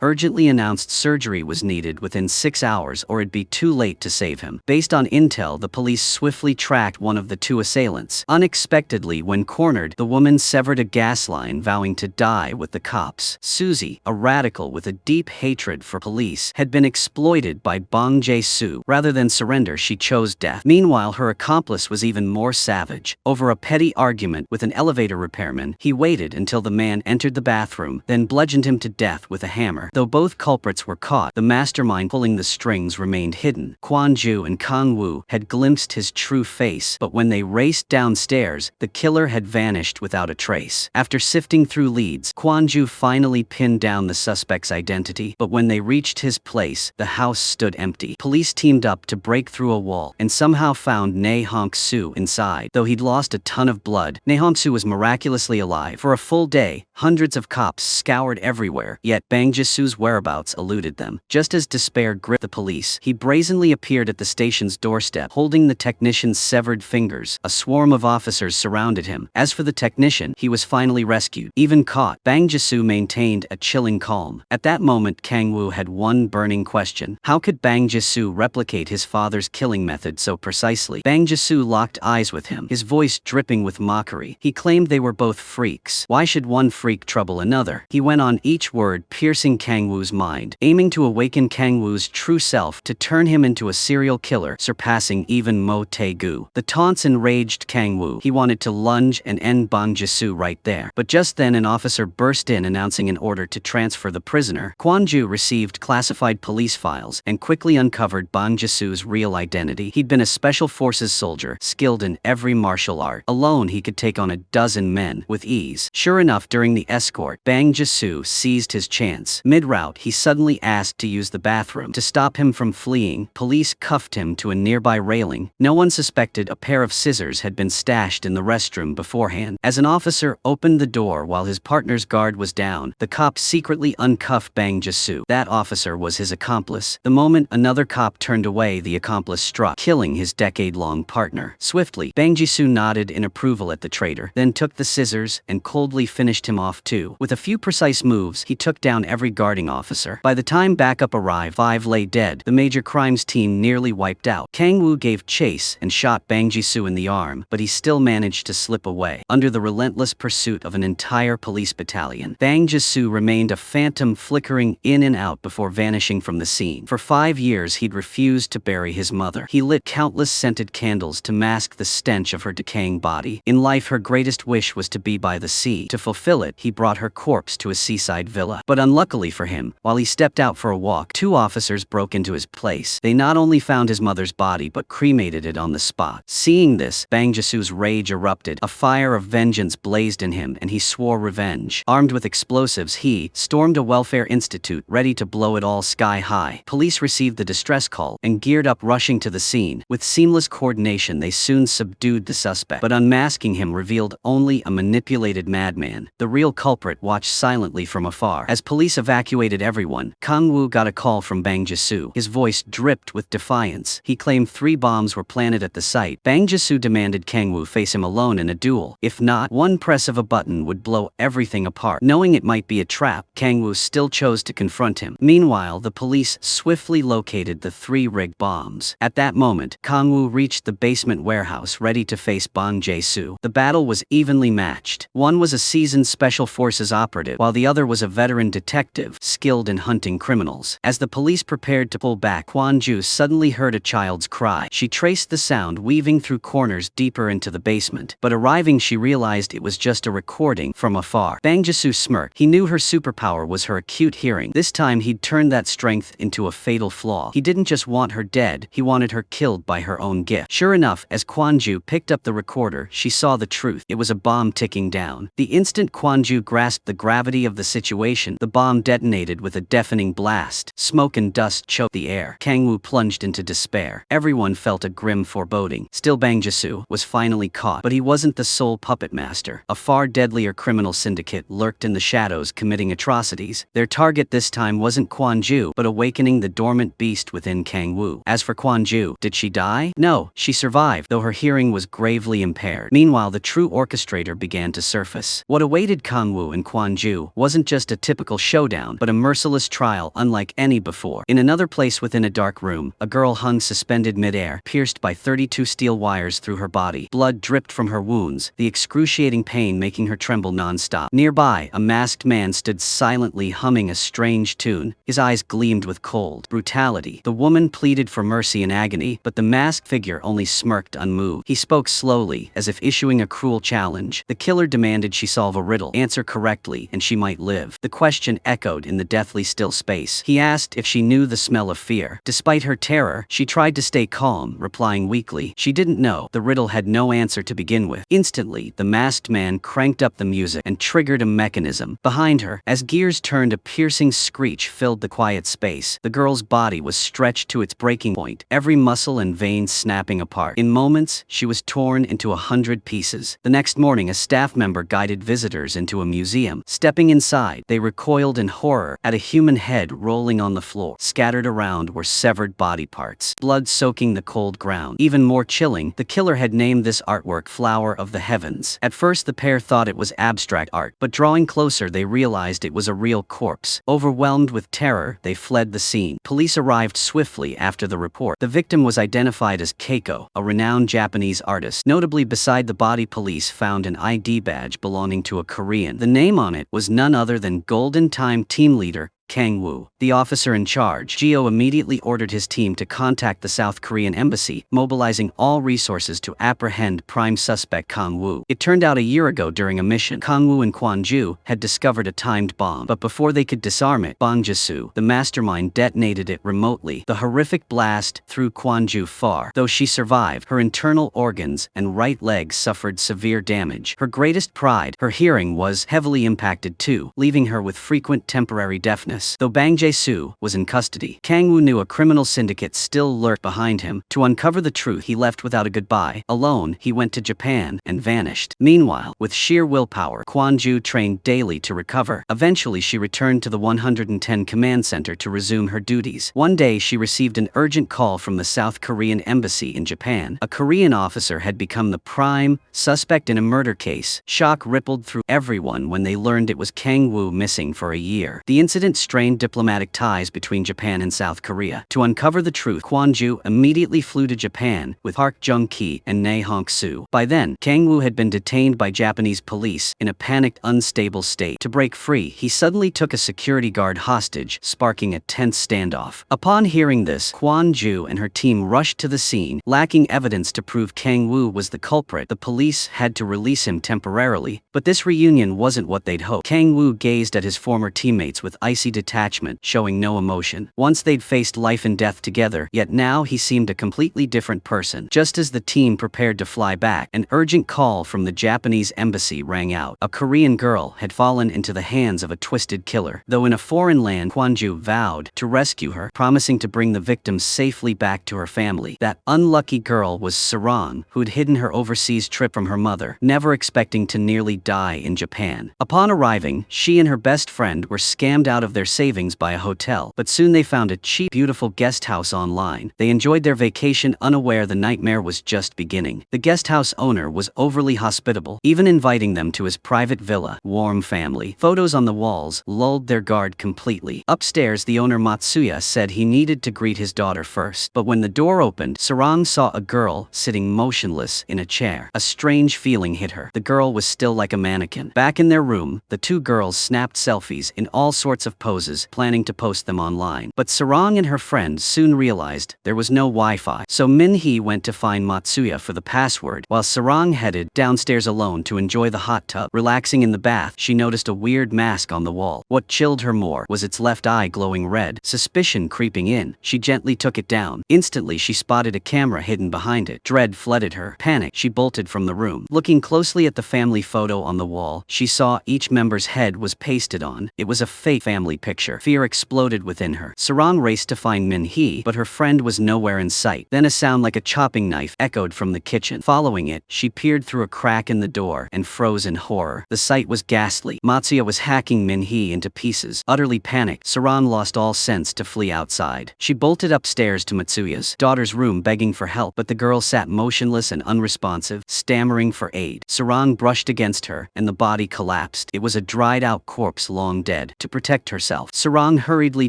urgently announced surgery was needed within 6 hours or it'd be too late to save him. Based on intel, the police swiftly tracked one of the 2 assailants. Unexpectedly, when cornered, the woman severed a gas line, vowing to die with the cops. Susie, a radical with a deep hatred for police, had been exploited by Bang Je Soo. Rather than surrender, she chose death. Meanwhile, her accomplice was even more savage. Over a petty argument with an elevator repairman, he waited until the man entered the bathroom, then bludgeoned him to death with a hammer. Though both culprits were caught, the mastermind pulling the strings remained hidden. Kwon Ju and Kang Woo had glimpsed his true face, but when they raced downstairs, the killer had vanished without a trace. After sifting through leads, Kwon Ju finally pinned down the suspect's identity, but when they reached his place, the house stood empty. Police teamed up to break through a wall and somehow found Ne Hong Soo inside. Though he'd lost a ton of blood, Ne Hong Soo was miraculously alive. For a full day, hundreds of cops scoured everywhere, yet Bang Je Soo's whereabouts eluded them. Just as despair gripped the police, he brazenly appeared at the station's doorstep, holding the technician's severed fingers. A swarm of officers surrounded him. As for the technician, he was finally rescued. Even caught, Bang Je Soo maintained a chilling calm. At that moment, Kang Woo had one burning question. How could Bang Je Soo replicate his father's killing method so precisely? Bang Je Soo locked eyes with him, his voice dripping with mockery. He claimed they were both freaks. Why should one freak trouble another? He went on, each word piercing Kang Woo's mind, aiming to awaken Kang Woo's true self, to turn him into a serial killer, surpassing even Mo Tae-gu. The taunts enraged Kang Woo. He wanted to lunge and end Bang Je Soo right there. But just then, an officer burst in, announcing an order to transfer the prisoner. Kwon Ju received classified police files and quickly uncovered Bang Je Soo's real identity. He'd been a special forces soldier, skilled in every martial art. Alone, he could take on a dozen men with ease. Sure enough, during the escort, Bang Je Soo seized his chance. Mid-route, he suddenly asked to use the bathroom. To stop him from fleeing, police cuffed him to a nearby railing. No one suspected a pair of scissors had been stashed in the restroom beforehand. As an officer opened the door while his partner's guard was down, the cop secretly uncuffed Bang Je Soo. That officer was his accomplice. The moment another cop turned away, the accomplice struck, killing his decade-long partner. Swiftly, Bang Je Soo nodded in approval at the traitor, then took the scissors and coldly finished him off too. With a few precise moves, he took down every guarding officer. By the time backup arrived, 5 lay dead. The major crimes team nearly wiped out. Kang Woo gave chase and shot Bang Je Soo in the arm, but he still managed to slip away. Under the relentless pursuit of an entire police battalion, Bang Je Soo remained a phantom, flickering in and out before vanishing from the scene. For 5 years, he'd refused to bury his mother. He lit countless scented candles to mask the stench of her decaying body. In life, her greatest wish was to be by the sea. To fulfill it, he brought her corpse to a seaside villa. But unluckily for him, while he stepped out for a walk, 2 officers broke into his place. They not only found his mother's body, but cremated it on the spot. Seeing this, Bang Je Soo's rage erupted. A fire of vengeance blazed in him, and he swore revenge. Armed with explosives, he stormed a welfare institute, ready to blow it all sky high. Police received the distress call and geared up, rushing to the scene. With seamless coordination, they soon subdued the suspect, but unmasking him revealed only a manipulated madman. The real culprit watched silently from afar. As police evacuated everyone, Kang Woo got a call from Bang Je Soo. His voice dripped with defiance. He claimed 3 bombs were planted at the site. Bang Je Soo demanded Kang Woo face him alone in a duel. If not, one press of a button would blow everything apart. Knowing it might be a trap, Kang Woo still chose to confront him. Meanwhile, Meanwhile, the police swiftly located the 3 rigged bombs. At that moment, Kang Woo reached the basement warehouse ready to face Bang Je Soo. The battle was evenly matched. One was a seasoned special forces operative, while the other was a veteran detective, skilled in hunting criminals. As the police prepared to pull back, Kwon Ju suddenly heard a child's cry. She traced the sound weaving through corners deeper into the basement, but arriving she realized it was just a recording from afar. Bang Je Soo smirked. He knew her superpower was her acute hearing. This time he'd turned that strength into a fatal flaw. He didn't just want her dead, he wanted her killed by her own gift. Sure enough, as Kwon Ju picked up the recorder, she saw the truth. It was a bomb ticking down. The instant Kwon Ju grasped the gravity of the situation, the bomb detonated with a deafening blast. Smoke and dust choked the air. Kang Woo plunged into despair. Everyone felt a grim foreboding. Still, Bang Je Soo was finally caught, but he wasn't the sole puppet master. A far deadlier criminal syndicate lurked in the shadows, committing atrocities. Their target this time wasn't Kwon Ju, but awakening the dormant beast within Kang Woo. As for Kwon Ju, did she die? No, she survived, though her hearing was gravely impaired. Meanwhile, the true orchestrator began to surface. What awaited Kang Woo and Kwon Ju wasn't just a typical showdown, but a merciless trial unlike any before. In another place within a dark room, a girl hung suspended midair, pierced by 32 steel wires through her body. Blood dripped from her wounds, the excruciating pain making her tremble non-stop. Nearby, a masked man stood silently humming a strange tune. His eyes gleamed with cold brutality. The woman pleaded for mercy in agony, but the masked figure only smirked unmoved. He spoke slowly, as if issuing a cruel challenge. The killer demanded she solve a riddle, answer correctly, and she might live. The question echoed in the deathly still space. He asked if she knew the smell of fear. Despite her terror, she tried to stay calm, replying weakly. She didn't know. The riddle had no answer to begin with. Instantly, the masked man cranked up the music and triggered a mechanism. Behind her, as gears turned, a piercing screech filled the quiet space. The girl's body was stretched to its breaking point, every muscle and vein snapping apart. In moments, she was torn into 100 pieces. The next morning, a staff member guided visitors into a museum. Stepping inside, they recoiled in horror at a human head rolling on the floor. Scattered around were severed body parts, blood soaking the cold ground. Even more chilling, the killer had named this artwork Flower of the Heavens. At first, the pair thought it was abstract art, but drawing closer, they realized it was a real corpse. Overwhelmed with terror, they fled the scene. Police arrived swiftly after the report. The victim was identified as Keiko, a renowned Japanese artist. Notably, beside the body, police found an ID badge belonging to a Korean. The name on it was none other than Golden Time team leader Kang Woo. The officer in charge, Geo, immediately ordered his team to contact the South Korean embassy, mobilizing all resources to apprehend prime suspect Kang Woo. It turned out a year ago during a mission, Kang Woo and Kwon Ju had discovered a timed bomb, but before they could disarm it, Bang Je Soo, the mastermind, detonated it remotely. The horrific blast threw Kwon Ju far. Though she survived, her internal organs and right leg suffered severe damage. Her greatest pride, her hearing, was heavily impacted too, leaving her with frequent temporary deafness. Though Bang Je Soo was in custody, Kang Woo knew a criminal syndicate still lurked behind him. To uncover the truth, he left without a goodbye. Alone, he went to Japan and vanished. Meanwhile, with sheer willpower, Kwon Ju trained daily to recover. Eventually, she returned to the 110 Command Center to resume her duties. One day, she received an urgent call from the South Korean embassy in Japan. A Korean officer had become the prime suspect in a murder case. Shock rippled through everyone when they learned it was Kang Woo missing for a year. The incident strained diplomatic ties between Japan and South Korea. To uncover the truth, Kwon Ju immediately flew to Japan with Park Jung-ki and Nae Hong-soo. By then, Kang Woo had been detained by Japanese police in a panicked, unstable state. To break free, he suddenly took a security guard hostage, sparking a tense standoff. Upon hearing this, Kwon Ju and her team rushed to the scene. Lacking evidence to prove Kang Woo was the culprit, the police had to release him temporarily. But this reunion wasn't what they'd hoped. Kang Woo gazed at his former teammates with icy detachment, showing no emotion. Once they'd faced life and death together, yet now he seemed a completely different person. Just as the team prepared to fly back, an urgent call from the Japanese embassy rang out. A Korean girl had fallen into the hands of a twisted killer. Though in a foreign land, Kwon Ju vowed to rescue her, promising to bring the victim safely back to her family. That unlucky girl was Serang, who'd hidden her overseas trip from her mother, never expecting to nearly die in Japan. Upon arriving, she and her best friend were scammed out of their savings by a hotel, but soon they found a cheap, beautiful guest house online. They enjoyed their vacation unaware the nightmare was just beginning. The guest house owner was overly hospitable, even inviting them to his private villa. Warm family photos on the walls lulled their guard completely. Upstairs, the owner Matsuya said he needed to greet his daughter first, but when the door opened, Serang saw a girl sitting motionless in a chair. A strange feeling hit her. The girl was still like a mannequin. Back in their room, the two girls snapped selfies in all sorts of poses, planning to post them online. But Serang and her friend soon realized there was no Wi-Fi, so Min-hee went to find Matsuya for the password, while Serang headed downstairs alone to enjoy the hot tub. Relaxing in the bath, she noticed a weird mask on the wall. What chilled her more was its left eye glowing red. Suspicion creeping in, she gently took it down. Instantly, she spotted a camera hidden behind it. Dread flooded her. Panicked, she bolted from the room. Looking closely at the family photo on the wall, she saw each member's head was pasted on. It was a fake family picture. Fear exploded within her. Serang raced to find Min-hee, but her friend was nowhere in sight. Then a sound like a chopping knife echoed from the kitchen. Following it, she peered through a crack in the door and froze in horror. The sight was ghastly. Matsuya was hacking Min-hee into pieces. Utterly panicked, Serang lost all sense to flee outside. She bolted upstairs to Matsuya's daughter's room begging for help, but the girl sat motionless and unresponsive, stammering for aid. Serang brushed against her, and the body collapsed. It was a dried-out corpse long dead. To protect herself, Serang hurriedly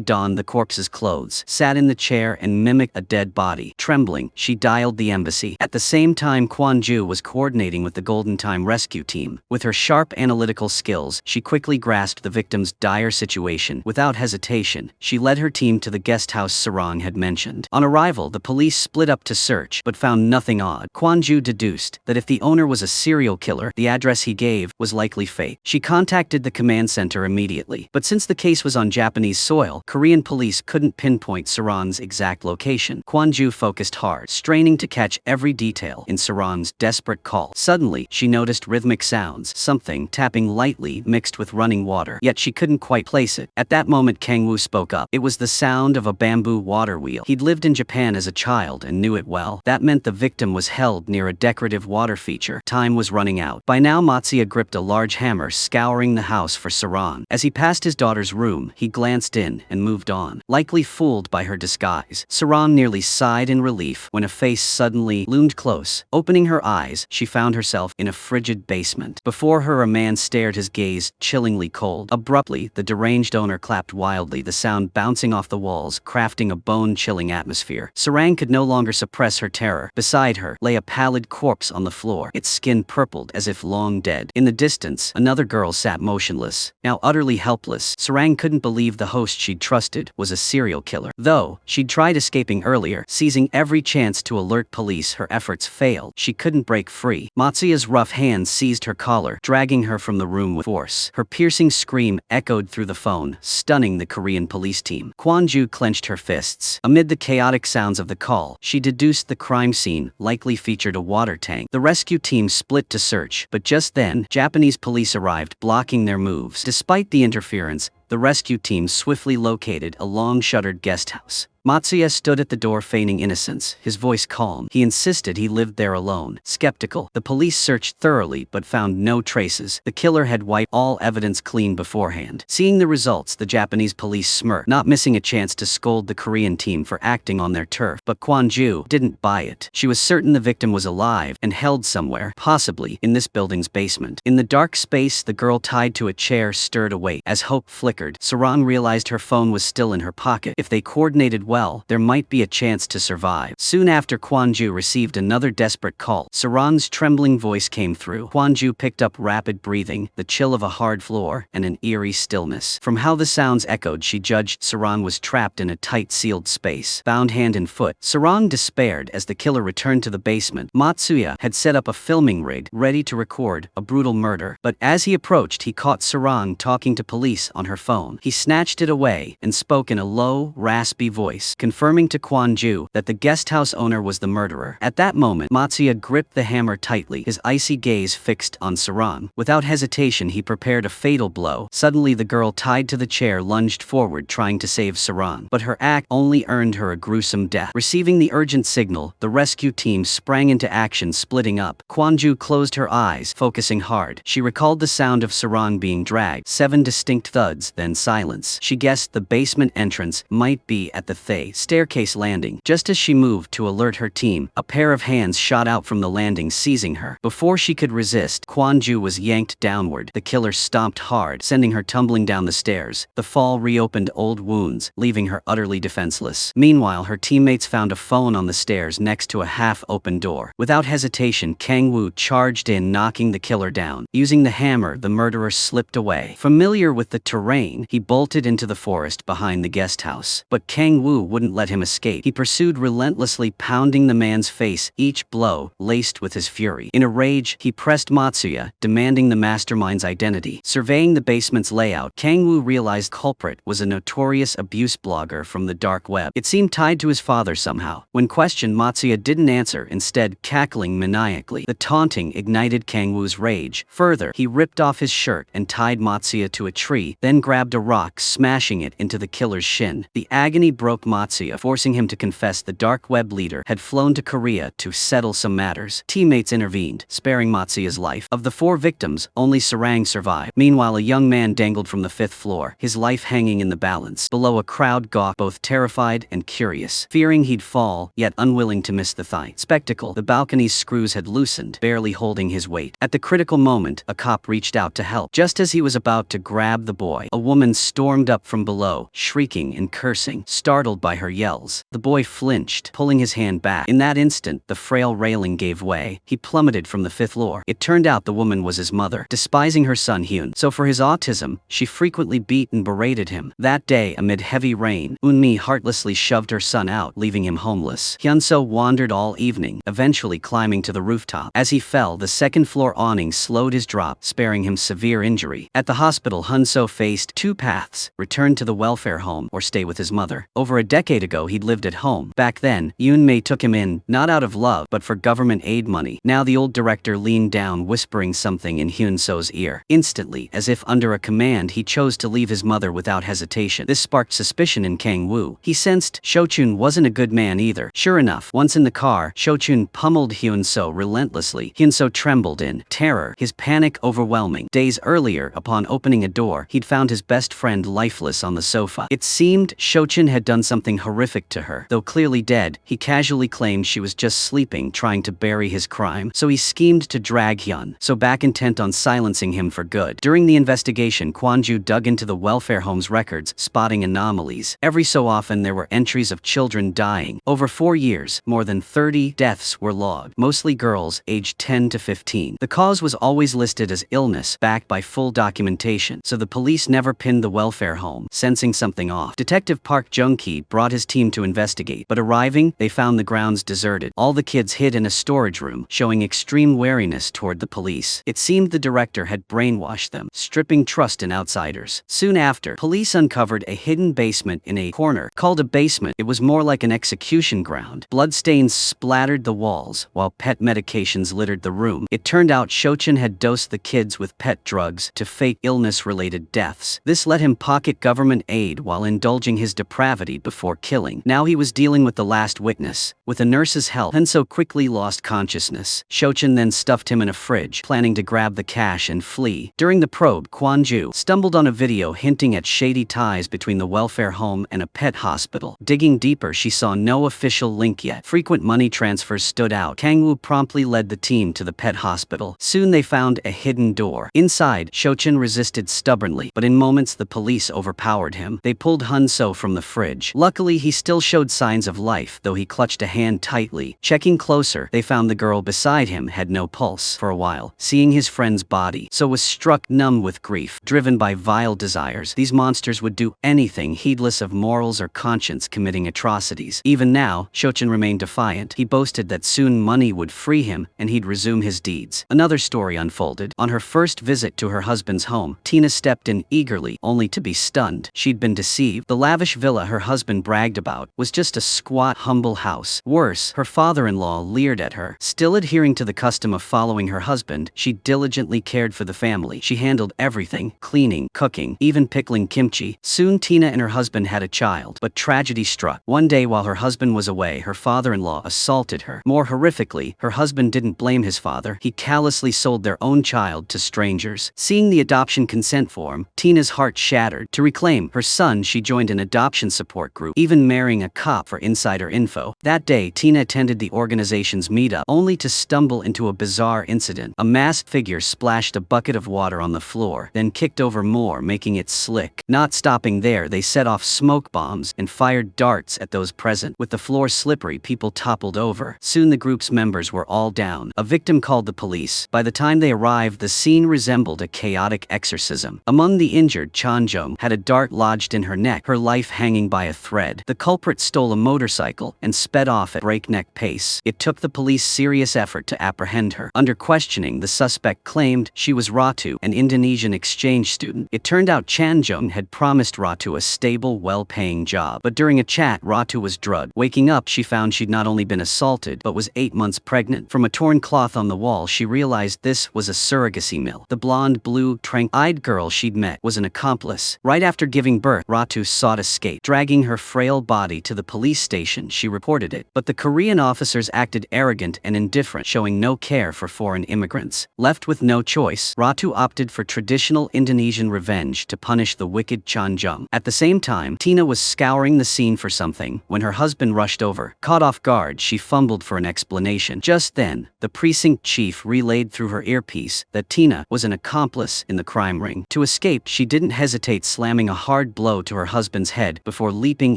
donned the corpse's clothes, sat in the chair and mimicked a dead body. Trembling, she dialed the embassy. At the same time, Kwon-ju was coordinating with the Golden Time rescue team. With her sharp analytical skills, she quickly grasped the victim's dire situation. Without hesitation, she led her team to the guest house Serang had mentioned. On arrival, the police split up to search, but found nothing odd. Kwon-ju deduced that if the owner was a serial killer, the address he gave was likely fake. She contacted the command center immediately, but since the case was on Japanese soil, Korean police couldn't pinpoint Serang's exact location. Kwon-ju focused hard, straining to catch every detail in Serang's desperate call. Suddenly, she noticed rhythmic sounds, something tapping lightly mixed with running water, yet she couldn't quite place it. At that moment, Kang Woo spoke up. It was the sound of a bamboo water wheel. He'd lived in Japan as a child and knew it well. That meant the victim was held near a decorative water feature. Time was running out. By now, Matsuya gripped a large hammer, scouring the house for Serang. As he passed his daughter's room, he glanced in and moved on, likely fooled by her disguise. Serang nearly sighed in relief when a face suddenly loomed close. Opening her eyes, she found herself in a frigid basement. Before her, a man stared, his gaze chillingly cold. Abruptly, the deranged owner clapped wildly, the sound bouncing off the walls, crafting a bone-chilling atmosphere. Serang could no longer suppress her terror. Beside her lay a pallid corpse on the floor, its skin purpled as if long dead. In the distance, another girl sat motionless, now utterly helpless. Serang couldn't believe the host she'd trusted was a serial killer. Though she'd tried escaping earlier, seizing every chance to alert police, her efforts failed. She couldn't break free. Matsuya's rough hands seized her collar, dragging her from the room with force. Her piercing scream echoed through the phone, stunning the Korean police team. Kwon-ju clenched her fists. Amid the chaotic sounds of the call, she deduced the crime scene likely featured a water tank. The rescue team split to search, but just then, Japanese police arrived, blocking their moves. Despite the interference, the rescue team swiftly located a long-shuttered guest house. Matsuya stood at the door feigning innocence, his voice calm. He insisted he lived there alone. Skeptical, the police searched thoroughly but found no traces. The killer had wiped all evidence clean beforehand. Seeing the results, the Japanese police smirked, not missing a chance to scold the Korean team for acting on their turf. But Kwon-ju didn't buy it. She was certain the victim was alive and held somewhere, possibly in this building's basement. In the dark space, the girl tied to a chair stirred awake. As hope flickered, Serang realized her phone was still in her pocket. If they coordinated well, there might be a chance to survive. Soon after, Kwon-ju received another desperate call. Serang's trembling voice came through. Kwon-ju picked up rapid breathing, the chill of a hard floor, and an eerie stillness. From how the sounds echoed, she judged Serang was trapped in a tight, sealed space, bound hand and foot. Serang despaired as the killer returned to the basement. Matsuya had set up a filming rig, ready to record a brutal murder. But as he approached, he caught Serang talking to police on her phone. He snatched it away and spoke in a low, raspy voice. face, confirming to Kwon Ju that the guesthouse owner was the murderer. At that moment, Matsuya gripped the hammer tightly, his icy gaze fixed on Serang. Without hesitation, he prepared a fatal blow. Suddenly, the girl tied to the chair lunged forward, trying to save Serang, but her act only earned her a gruesome death. Receiving the urgent signal, the rescue team sprang into action, splitting up. Kwon Ju closed her eyes, focusing hard. She recalled the sound of Serang being dragged, 7 distinct thuds, then silence. She guessed the basement entrance might be at the Thay staircase landing. Just as she moved to alert her team, a pair of hands shot out from the landing, seizing her. Before she could resist, Kwon Ju was yanked downward. The killer stomped hard, sending her tumbling down the stairs. The fall reopened old wounds, leaving her utterly defenseless. Meanwhile, her teammates found a phone on the stairs next to a half-open door. Without hesitation, Kang Woo charged in, knocking the killer down. Using the hammer, the murderer slipped away. Familiar with the terrain, he bolted into the forest behind the guest house. But Kang Woo wouldn't let him escape. He pursued relentlessly, pounding the man's face, each blow laced with his fury. In a rage, he pressed Matsuya, demanding the mastermind's identity. Surveying the basement's layout, Kang Woo realized culprit was a notorious abuse blogger from the dark web. It seemed tied to his father somehow. When questioned, Matsuya didn't answer, instead cackling maniacally. The taunting ignited Kang Woo's rage. Further, he ripped off his shirt and tied Matsuya to a tree, then grabbed a rock, smashing it into the killer's shin. The agony broke Matsuya, forcing him to confess the dark web leader had flown to Korea to settle some matters. Teammates intervened, sparing Matsuya's life. Of the 4 victims, only Serang survived. Meanwhile, a young man dangled from the 5th floor, his life hanging in the balance. Below, a crowd gawked, both terrified and curious, fearing he'd fall, yet unwilling to miss the spectacle. The balcony's screws had loosened, barely holding his weight. At the critical moment, a cop reached out to help. Just as he was about to grab the boy, a woman stormed up from below, shrieking and cursing. Startled by her yells, the boy flinched, pulling his hand back. In that instant, the frail railing gave way. He plummeted from the 5th floor. It turned out the woman was his mother, despising her son Hyun. So for his autism, she frequently beat and berated him. That day, amid heavy rain, Eunmi heartlessly shoved her son out, leaving him homeless. Hyunseo wandered all evening, eventually climbing to the rooftop. As he fell, the 2nd floor awning slowed his drop, sparing him severe injury. At the hospital, Hyunseo faced 2 paths: return to the welfare home or stay with his mother. Over a decade ago, he'd lived at home. Back then, Eunmi took him in, not out of love, but for government aid money. Now the old director leaned down, whispering something in Hyunseo's ear. Instantly, as if under a command, he chose to leave his mother without hesitation. This sparked suspicion in Kang Woo. He sensed Shochun wasn't a good man either. Sure enough, once in the car, Shochun pummeled Hyunseo relentlessly. Hyunseo trembled in terror, his panic overwhelming. Days earlier, upon opening a door, he'd found his best friend lifeless on the sofa. It seemed Shochun had done something horrific to her. Though clearly dead, he casually claimed she was just sleeping, trying to bury his crime. So he schemed to drag Hyun, back intent on silencing him for good. During the investigation, Kwon Ju dug into the welfare home's records, spotting anomalies. Every so often, there were entries of children dying. Over 4 years, more than 30 deaths were logged, mostly girls aged 10 to 15. The cause was always listed as illness, backed by full documentation, so the police never pinned the welfare home. Sensing something off, Detective Park Jung-ki brought his team to investigate, but arriving, they found the grounds deserted. All the kids hid in a storage room, showing extreme wariness toward the police. It seemed the director had brainwashed them, stripping trust in outsiders. Soon after, police uncovered a hidden basement in a corner. Called a basement, it was more like an execution ground. Bloodstains splattered the walls, while pet medications littered the room. It turned out Shochun had dosed the kids with pet drugs to fake illness-related deaths. This let him pocket government aid while indulging his depravity before killing. Now he was dealing with the last witness. With a nurse's help, Hyunseo quickly lost consciousness. Shochun then stuffed him in a fridge, planning to grab the cash and flee. During the probe, Kwon Ju stumbled on a video hinting at shady ties between the welfare home and a pet hospital. Digging deeper, she saw no official link yet. Frequent money transfers stood out. Kang Woo promptly led the team to the pet hospital. Soon they found a hidden door. Inside, Shochun resisted stubbornly, but in moments the police overpowered him. They pulled Hyunseo from the fridge. Luckily, he still showed signs of life, though he clutched a hand tightly. Checking closer, they found the girl beside him had no pulse. For a while, seeing his friend's body, so was struck numb with grief. Driven by vile desires, these monsters would do anything, heedless of morals or conscience, committing atrocities. Even now, Shochun remained defiant. He boasted that soon money would free him and he'd resume his deeds. Another story unfolded. On her first visit to her husband's home, Tina stepped in eagerly, only to be stunned. She'd been deceived. The lavish villa her husband husband bragged about was just a squat, humble house. Worse, her father-in-law leered at her. Still adhering to the custom of following her husband, she diligently cared for the family. She handled everything: cleaning, cooking, even pickling kimchi. Soon Tina and her husband had a child. But tragedy struck. One day while her husband was away, her father-in-law assaulted her. More horrifically, her husband didn't blame his father. He callously sold their own child to strangers. Seeing the adoption consent form, Tina's heart shattered. To reclaim her son, she joined an adoption support group, even marrying a cop for insider info. That day, Tina attended the organization's meetup, only to stumble into a bizarre incident. A masked figure splashed a bucket of water on the floor, then kicked over more, making it slick. Not stopping there, they set off smoke bombs and fired darts at those present. With the floor slippery, people toppled over. Soon the group's members were all down. A victim called the police. By the time they arrived, the scene resembled a chaotic exorcism. Among the injured, Chan Jung had a dart lodged in her neck, her life hanging by a thread. The culprit stole a motorcycle and sped off at breakneck pace. It took the police serious effort to apprehend her. Under questioning, the suspect claimed she was Ratu, an Indonesian exchange student. It turned out Chan Jung had promised Ratu a stable, well-paying job. But during a chat, Ratu was drugged. Waking up, she found she'd not only been assaulted, but was 8 months pregnant. From a torn cloth on the wall, she realized this was a surrogacy mill. The blonde, blue, trank-eyed girl she'd met was an accomplice. Right after giving birth, Ratu sought escape. Dragging her frail body to the police station, she reported it. But the Korean officers acted arrogant and indifferent, showing no care for foreign immigrants. Left with no choice, Ratu opted for traditional Indonesian revenge to punish the wicked Chan Jung. At the same time, Tina was scouring the scene for something when her husband rushed over. Caught off guard, she fumbled for an explanation. Just then, the precinct chief relayed through her earpiece that Tina was an accomplice in the crime ring. To escape, she didn't hesitate, slamming a hard blow to her husband's head before leaping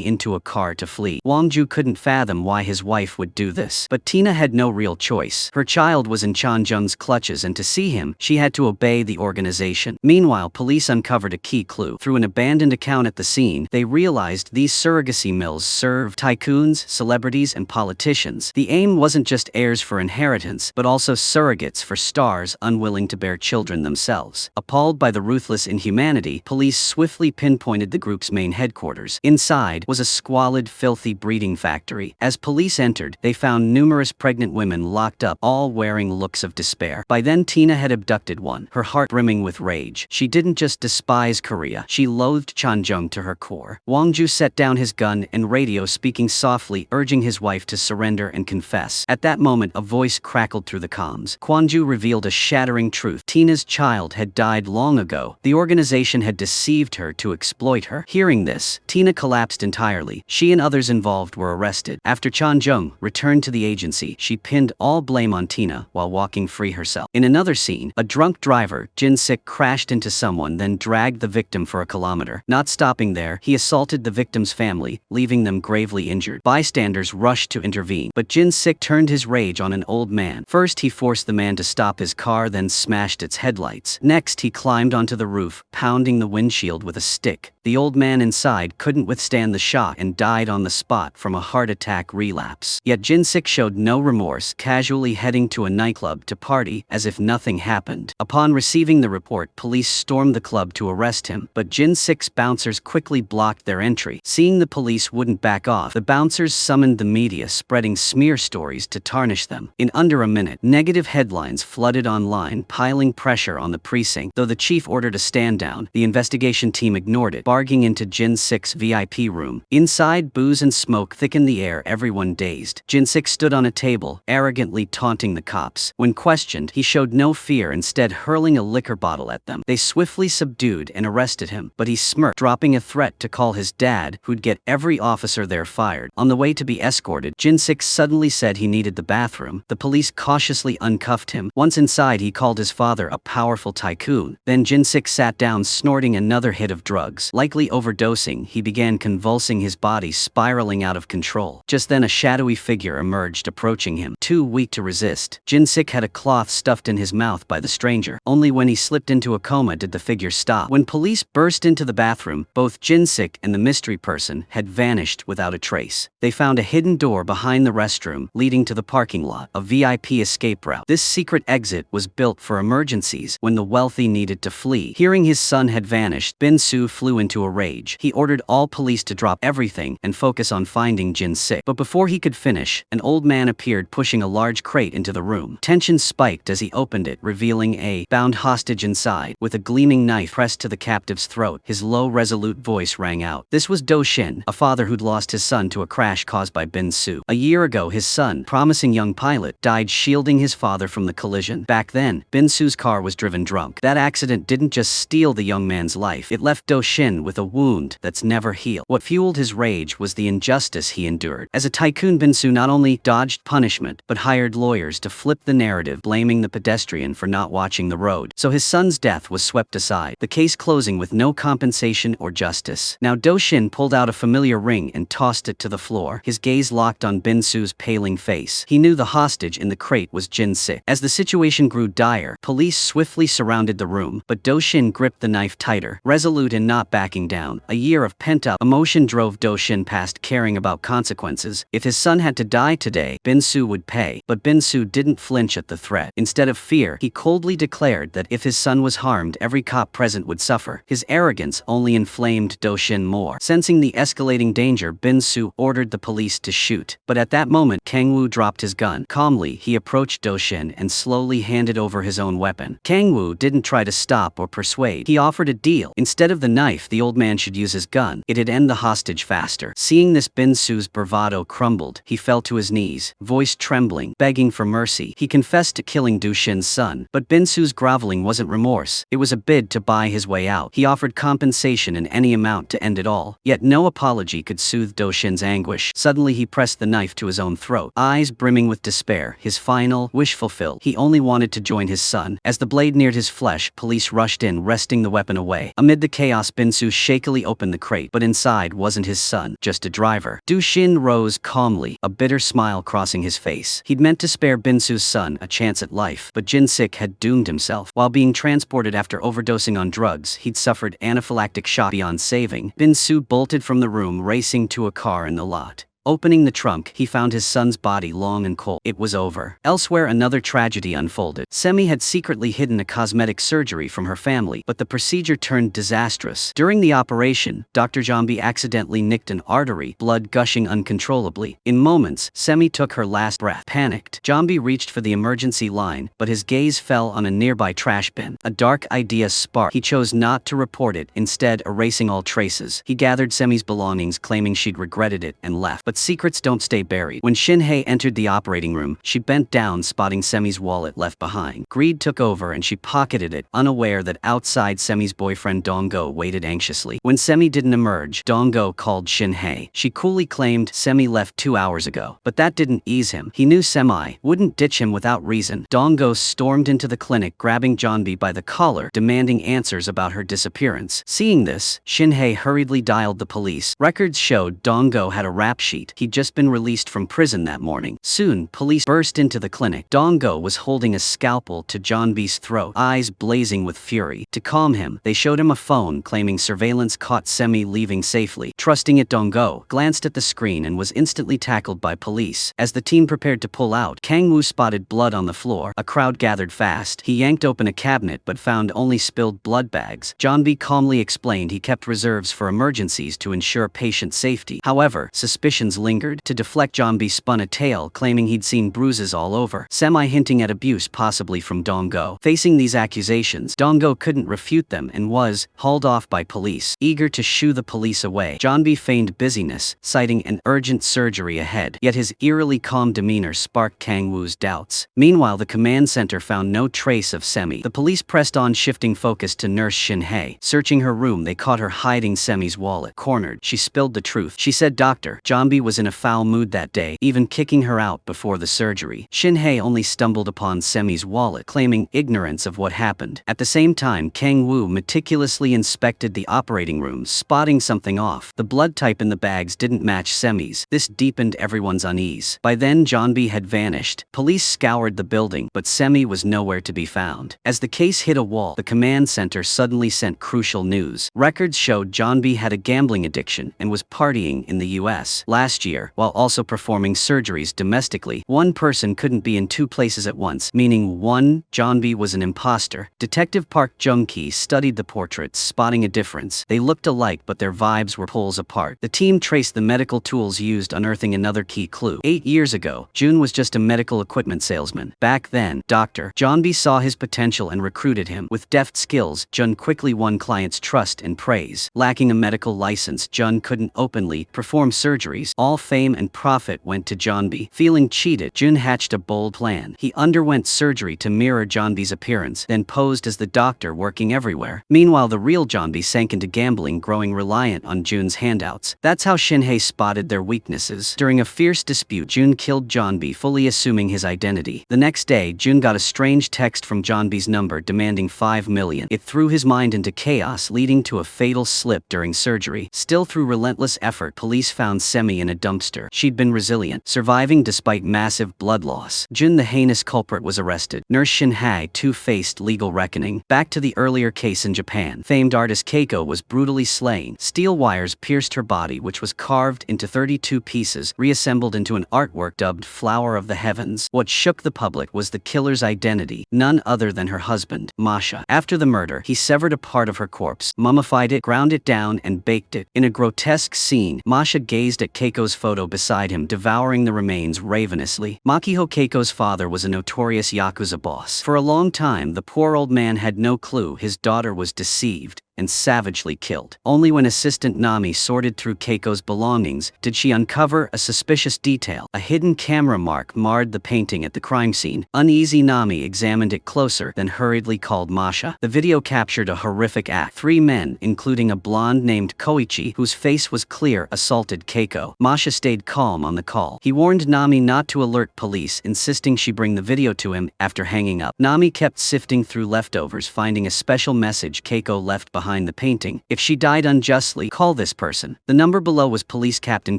into a car to flee. Wangju couldn't fathom why his wife would do this, but Tina had no real choice. Her child was in Chan Jung's clutches, and to see him, she had to obey the organization. Meanwhile, police uncovered a key clue. Through an abandoned account at the scene, they realized these surrogacy mills served tycoons, celebrities, and politicians. The aim wasn't just heirs for inheritance, but also surrogates for stars unwilling to bear children themselves. Appalled by the ruthless inhumanity, police swiftly pinpointed the group's main headquarters. Inside was a squalid, filthy breeding factory. As police entered, they found numerous pregnant women locked up, all wearing looks of despair. By then, Tina had abducted one, her heart brimming with rage. She didn't just despise Korea, she loathed Chan Jung to her core. Wangju set down his gun and radio, speaking softly, urging his wife to surrender and confess. At that moment, a voice crackled through the comms. Kwonju revealed a shattering truth. Tina's child had died long ago. The organization had deceived her to exploit her. Hearing this, Tina collapsed entirely. She and others involved were arrested. After Chan Jung returned to the agency, she pinned all blame on Tina while walking free herself. In another scene, a drunk driver, Jin Sik, crashed into someone, then dragged the victim for a kilometer. Not stopping there, he assaulted the victim's family, leaving them gravely injured. Bystanders rushed to intervene, but Jin Sik turned his rage on an old man. First, he forced the man to stop his car, then smashed its headlights. Next, he climbed onto the roof, pounding the windshield with a stick. The old man inside couldn't withstand the shock and died on the spot from a heart attack relapse. Yet Jin Sik showed no remorse, casually heading to a nightclub to party as if nothing happened. Upon receiving the report, police stormed the club to arrest him, but Jin Sik's bouncers quickly blocked their entry. Seeing the police wouldn't back off, the bouncers summoned the media, spreading smear stories to tarnish them. In under a minute, negative headlines flooded online, piling pressure on the precinct. Though the chief ordered a stand down, the investigation team ignored it, barging into Jin Sik's VIP room. Inside, booze and smoke thickened the air, everyone dazed. Jin Sik stood on a table, arrogantly taunting the cops. When questioned, he showed no fear, instead hurling a liquor bottle at them. They swiftly subdued and arrested him, but he smirked, dropping a threat to call his dad, who'd get every officer there fired. On the way to be escorted, Jin Sik suddenly said he needed the bathroom. The police cautiously uncuffed him. Once inside, he called his father a powerful tycoon. Then Jin Sik sat down, snorting another hit of drugs. Likely overdosing, he began convulsing, his body spiraling out of control. Just then, a shadowy figure emerged, approaching him. Too weak to resist, Jin Sik had a cloth stuffed in his mouth by the stranger. Only when he slipped into a coma did the figure stop. When police burst into the bathroom, both Jin Sik and the mystery person had vanished without a trace. They found a hidden door behind the restroom, leading to the parking lot, a VIP escape route. This secret exit was built for emergencies when the wealthy needed to flee. Hearing his son had vanished, Bin Soo flew into into a rage. He ordered all police to drop everything and focus on finding Jin Sik. But before he could finish, an old man appeared pushing a large crate into the room. Tension spiked as he opened it, revealing a bound hostage inside. With a gleaming knife pressed to the captive's throat, his low, resolute voice rang out. This was Do Shin, a father who'd lost his son to a crash caused by Bin Soo. A year ago, his son, promising young pilot, died shielding his father from the collision. Back then, Bin Soo's car was driven drunk. That accident didn't just steal the young man's life, it left Do Shin with a wound that's never healed. What fueled his rage was the injustice he endured. As a tycoon, Bin Soo not only dodged punishment, but hired lawyers to flip the narrative, blaming the pedestrian for not watching the road. So his son's death was swept aside, the case closing with no compensation or justice. Now Do Shin pulled out a familiar ring and tossed it to the floor, his gaze locked on Bin Soo's paling face. He knew the hostage in the crate was Jin Sik. As the situation grew dire, police swiftly surrounded the room, but Do Shin gripped the knife tighter, resolute in not backing down. A year of pent-up emotion drove Do Shin past caring about consequences. If his son had to die today, Bin Soo would pay. But Bin Soo didn't flinch at the threat. Instead of fear, he coldly declared that if his son was harmed, every cop present would suffer. His arrogance only inflamed Do Shin more. Sensing the escalating danger, Bin Soo ordered the police to shoot. But at that moment, Kang Woo dropped his gun. Calmly, he approached Do Shin and slowly handed over his own weapon. Kang Woo didn't try to stop or persuade. He offered a deal. Instead of the knife, the old man should use his gun. It'd end the hostage faster. Seeing this, Bin Soo's bravado crumbled. He fell to his knees, voice trembling, begging for mercy. He confessed to killing Do Shin's son. But Bin Soo's groveling wasn't remorse. It was a bid to buy his way out. He offered compensation in any amount to end it all. Yet no apology could soothe Do Shin's anguish. Suddenly he pressed the knife to his own throat, eyes brimming with despair, his final wish fulfilled. He only wanted to join his son. As the blade neared his flesh, police rushed in, wresting the weapon away. Amid the chaos, Bin Soo shakily opened the crate, but inside wasn't his son, just a driver. Do Shin rose calmly, a bitter smile crossing his face. He'd meant to spare Bin Soo's son a chance at life, but Jin Sik had doomed himself. While being transported after overdosing on drugs, he'd suffered anaphylactic shock beyond saving. Bin Soo bolted from the room, racing to a car in the lot. Opening the trunk, he found his son's body long and cold. It was over. Elsewhere, another tragedy unfolded. Semi had secretly hidden a cosmetic surgery from her family, but the procedure turned disastrous. During the operation, Dr. Jambi accidentally nicked an artery, blood gushing uncontrollably. In moments, Semi took her last breath. Panicked, Jambi reached for the emergency line, but his gaze fell on a nearby trash bin. A dark idea sparked. He chose not to report it, instead erasing all traces. He gathered Semi's belongings, claiming she'd regretted it, and left. But secrets don't stay buried. When Shin-hye entered the operating room, she bent down, spotting Semi's wallet left behind. Greed took over and she pocketed it, unaware that outside Semi's boyfriend Dong-go waited anxiously. When Semi didn't emerge, Dong-go called Shin-hye. She coolly claimed Semi left 2 hours ago. But that didn't ease him. He knew Semi wouldn't ditch him without reason. Dong-go stormed into the clinic, grabbing Jeonbi by the collar, demanding answers about her disappearance. Seeing this, Shin-hye hurriedly dialed the police. Records showed Dong-go had a rap sheet. He'd just been released from prison that morning. Soon, police burst into the clinic. Dong-go was holding a scalpel to Jeonbi's throat, eyes blazing with fury. To calm him, they showed him a phone claiming surveillance caught Semi leaving safely. Trusting it, Dong-go glanced at the screen and was instantly tackled by police. As the team prepared to pull out, Kang Woo spotted blood on the floor. A crowd gathered fast. He yanked open a cabinet but found only spilled blood bags. Jeonbi calmly explained he kept reserves for emergencies to ensure patient safety. However, suspicions lingered. To deflect, Jeonbi spun a tale, claiming he'd seen bruises all over, hinting at abuse possibly from Dong-go. Facing these accusations, Dong-go couldn't refute them and was hauled off by police. Eager to shoo the police away, Jeonbi feigned busyness, citing an urgent surgery ahead. Yet his eerily calm demeanor sparked Kang Woo's doubts. Meanwhile, the command center found no trace of Semi. The police pressed on, shifting focus to Nurse Shin-hye. Searching her room, they caught her hiding Semi's wallet. Cornered, she spilled the truth. She said Dr. Jeonbi was in a foul mood that day, even kicking her out before the surgery. Shin-hye only stumbled upon Semi's wallet, claiming ignorance of what happened. At the same time, Kang Woo meticulously inspected the operating room, spotting something off. The blood type in the bags didn't match Semi's. This deepened everyone's unease. By then, Jeonbi had vanished. Police scoured the building, but Semi was nowhere to be found. As the case hit a wall, the command center suddenly sent crucial news. Records showed Jeonbi had a gambling addiction and was partying in the US. Last last year, while also performing surgeries domestically. One person couldn't be in two places at once, meaning one, Jeonbi was an imposter. Detective Park Jung-ki studied the portraits, spotting a difference. They looked alike, but their vibes were poles apart. The team traced the medical tools used, unearthing another key clue. 8 years ago, Jun was just a medical equipment salesman. Back then, Dr. Jeonbi saw his potential and recruited him. With deft skills, Jun quickly won clients' trust and praise. Lacking a medical license, Jun couldn't openly perform surgeries. All fame and profit went to Jeonbi. Feeling cheated, Jun hatched a bold plan. He underwent surgery to mirror Jeonbi's appearance, then posed as the doctor working everywhere. Meanwhile, the real Jeonbi sank into gambling, growing reliant on Jun's handouts. That's how Shinhei spotted their weaknesses. During a fierce dispute, Jun killed Jeonbi, fully assuming his identity. The next day, Jun got a strange text from Jeonbi's number demanding 5 million. It threw his mind into chaos, leading to a fatal slip during surgery. Still, through relentless effort, police found Semi in a dumpster. She'd been resilient, surviving despite massive blood loss. Jun, the heinous culprit, was arrested. Nurse Shinhei too faced legal reckoning. Back to the earlier case in Japan. Famed artist Keiko was brutally slain. Steel wires pierced her body, which was carved into 32 pieces, reassembled into an artwork dubbed Flower of the Heavens. What shook the public was the killer's identity, none other than her husband, Masha. After the murder, he severed a part of her corpse, mummified it, ground it down, and baked it. In a grotesque scene, Masha gazed at Keiko's photo beside him, devouring the remains ravenously. Makiho, Keiko's father, was a notorious Yakuza boss. For a long time, the poor old man had no clue his daughter was deceived and savagely killed. Only when assistant Nami sorted through Keiko's belongings did she uncover a suspicious detail. A hidden camera mark marred the painting at the crime scene. Uneasy, Nami examined it closer, then hurriedly called Masha. The video captured a horrific act. 3 men, including a blonde named Koichi, whose face was clear, assaulted Keiko. Masha stayed calm on the call. He warned Nami not to alert police, insisting she bring the video to him after hanging up. Nami kept sifting through leftovers, finding a special message Keiko left behind the painting. If she died unjustly, call this person. The number below was Police Captain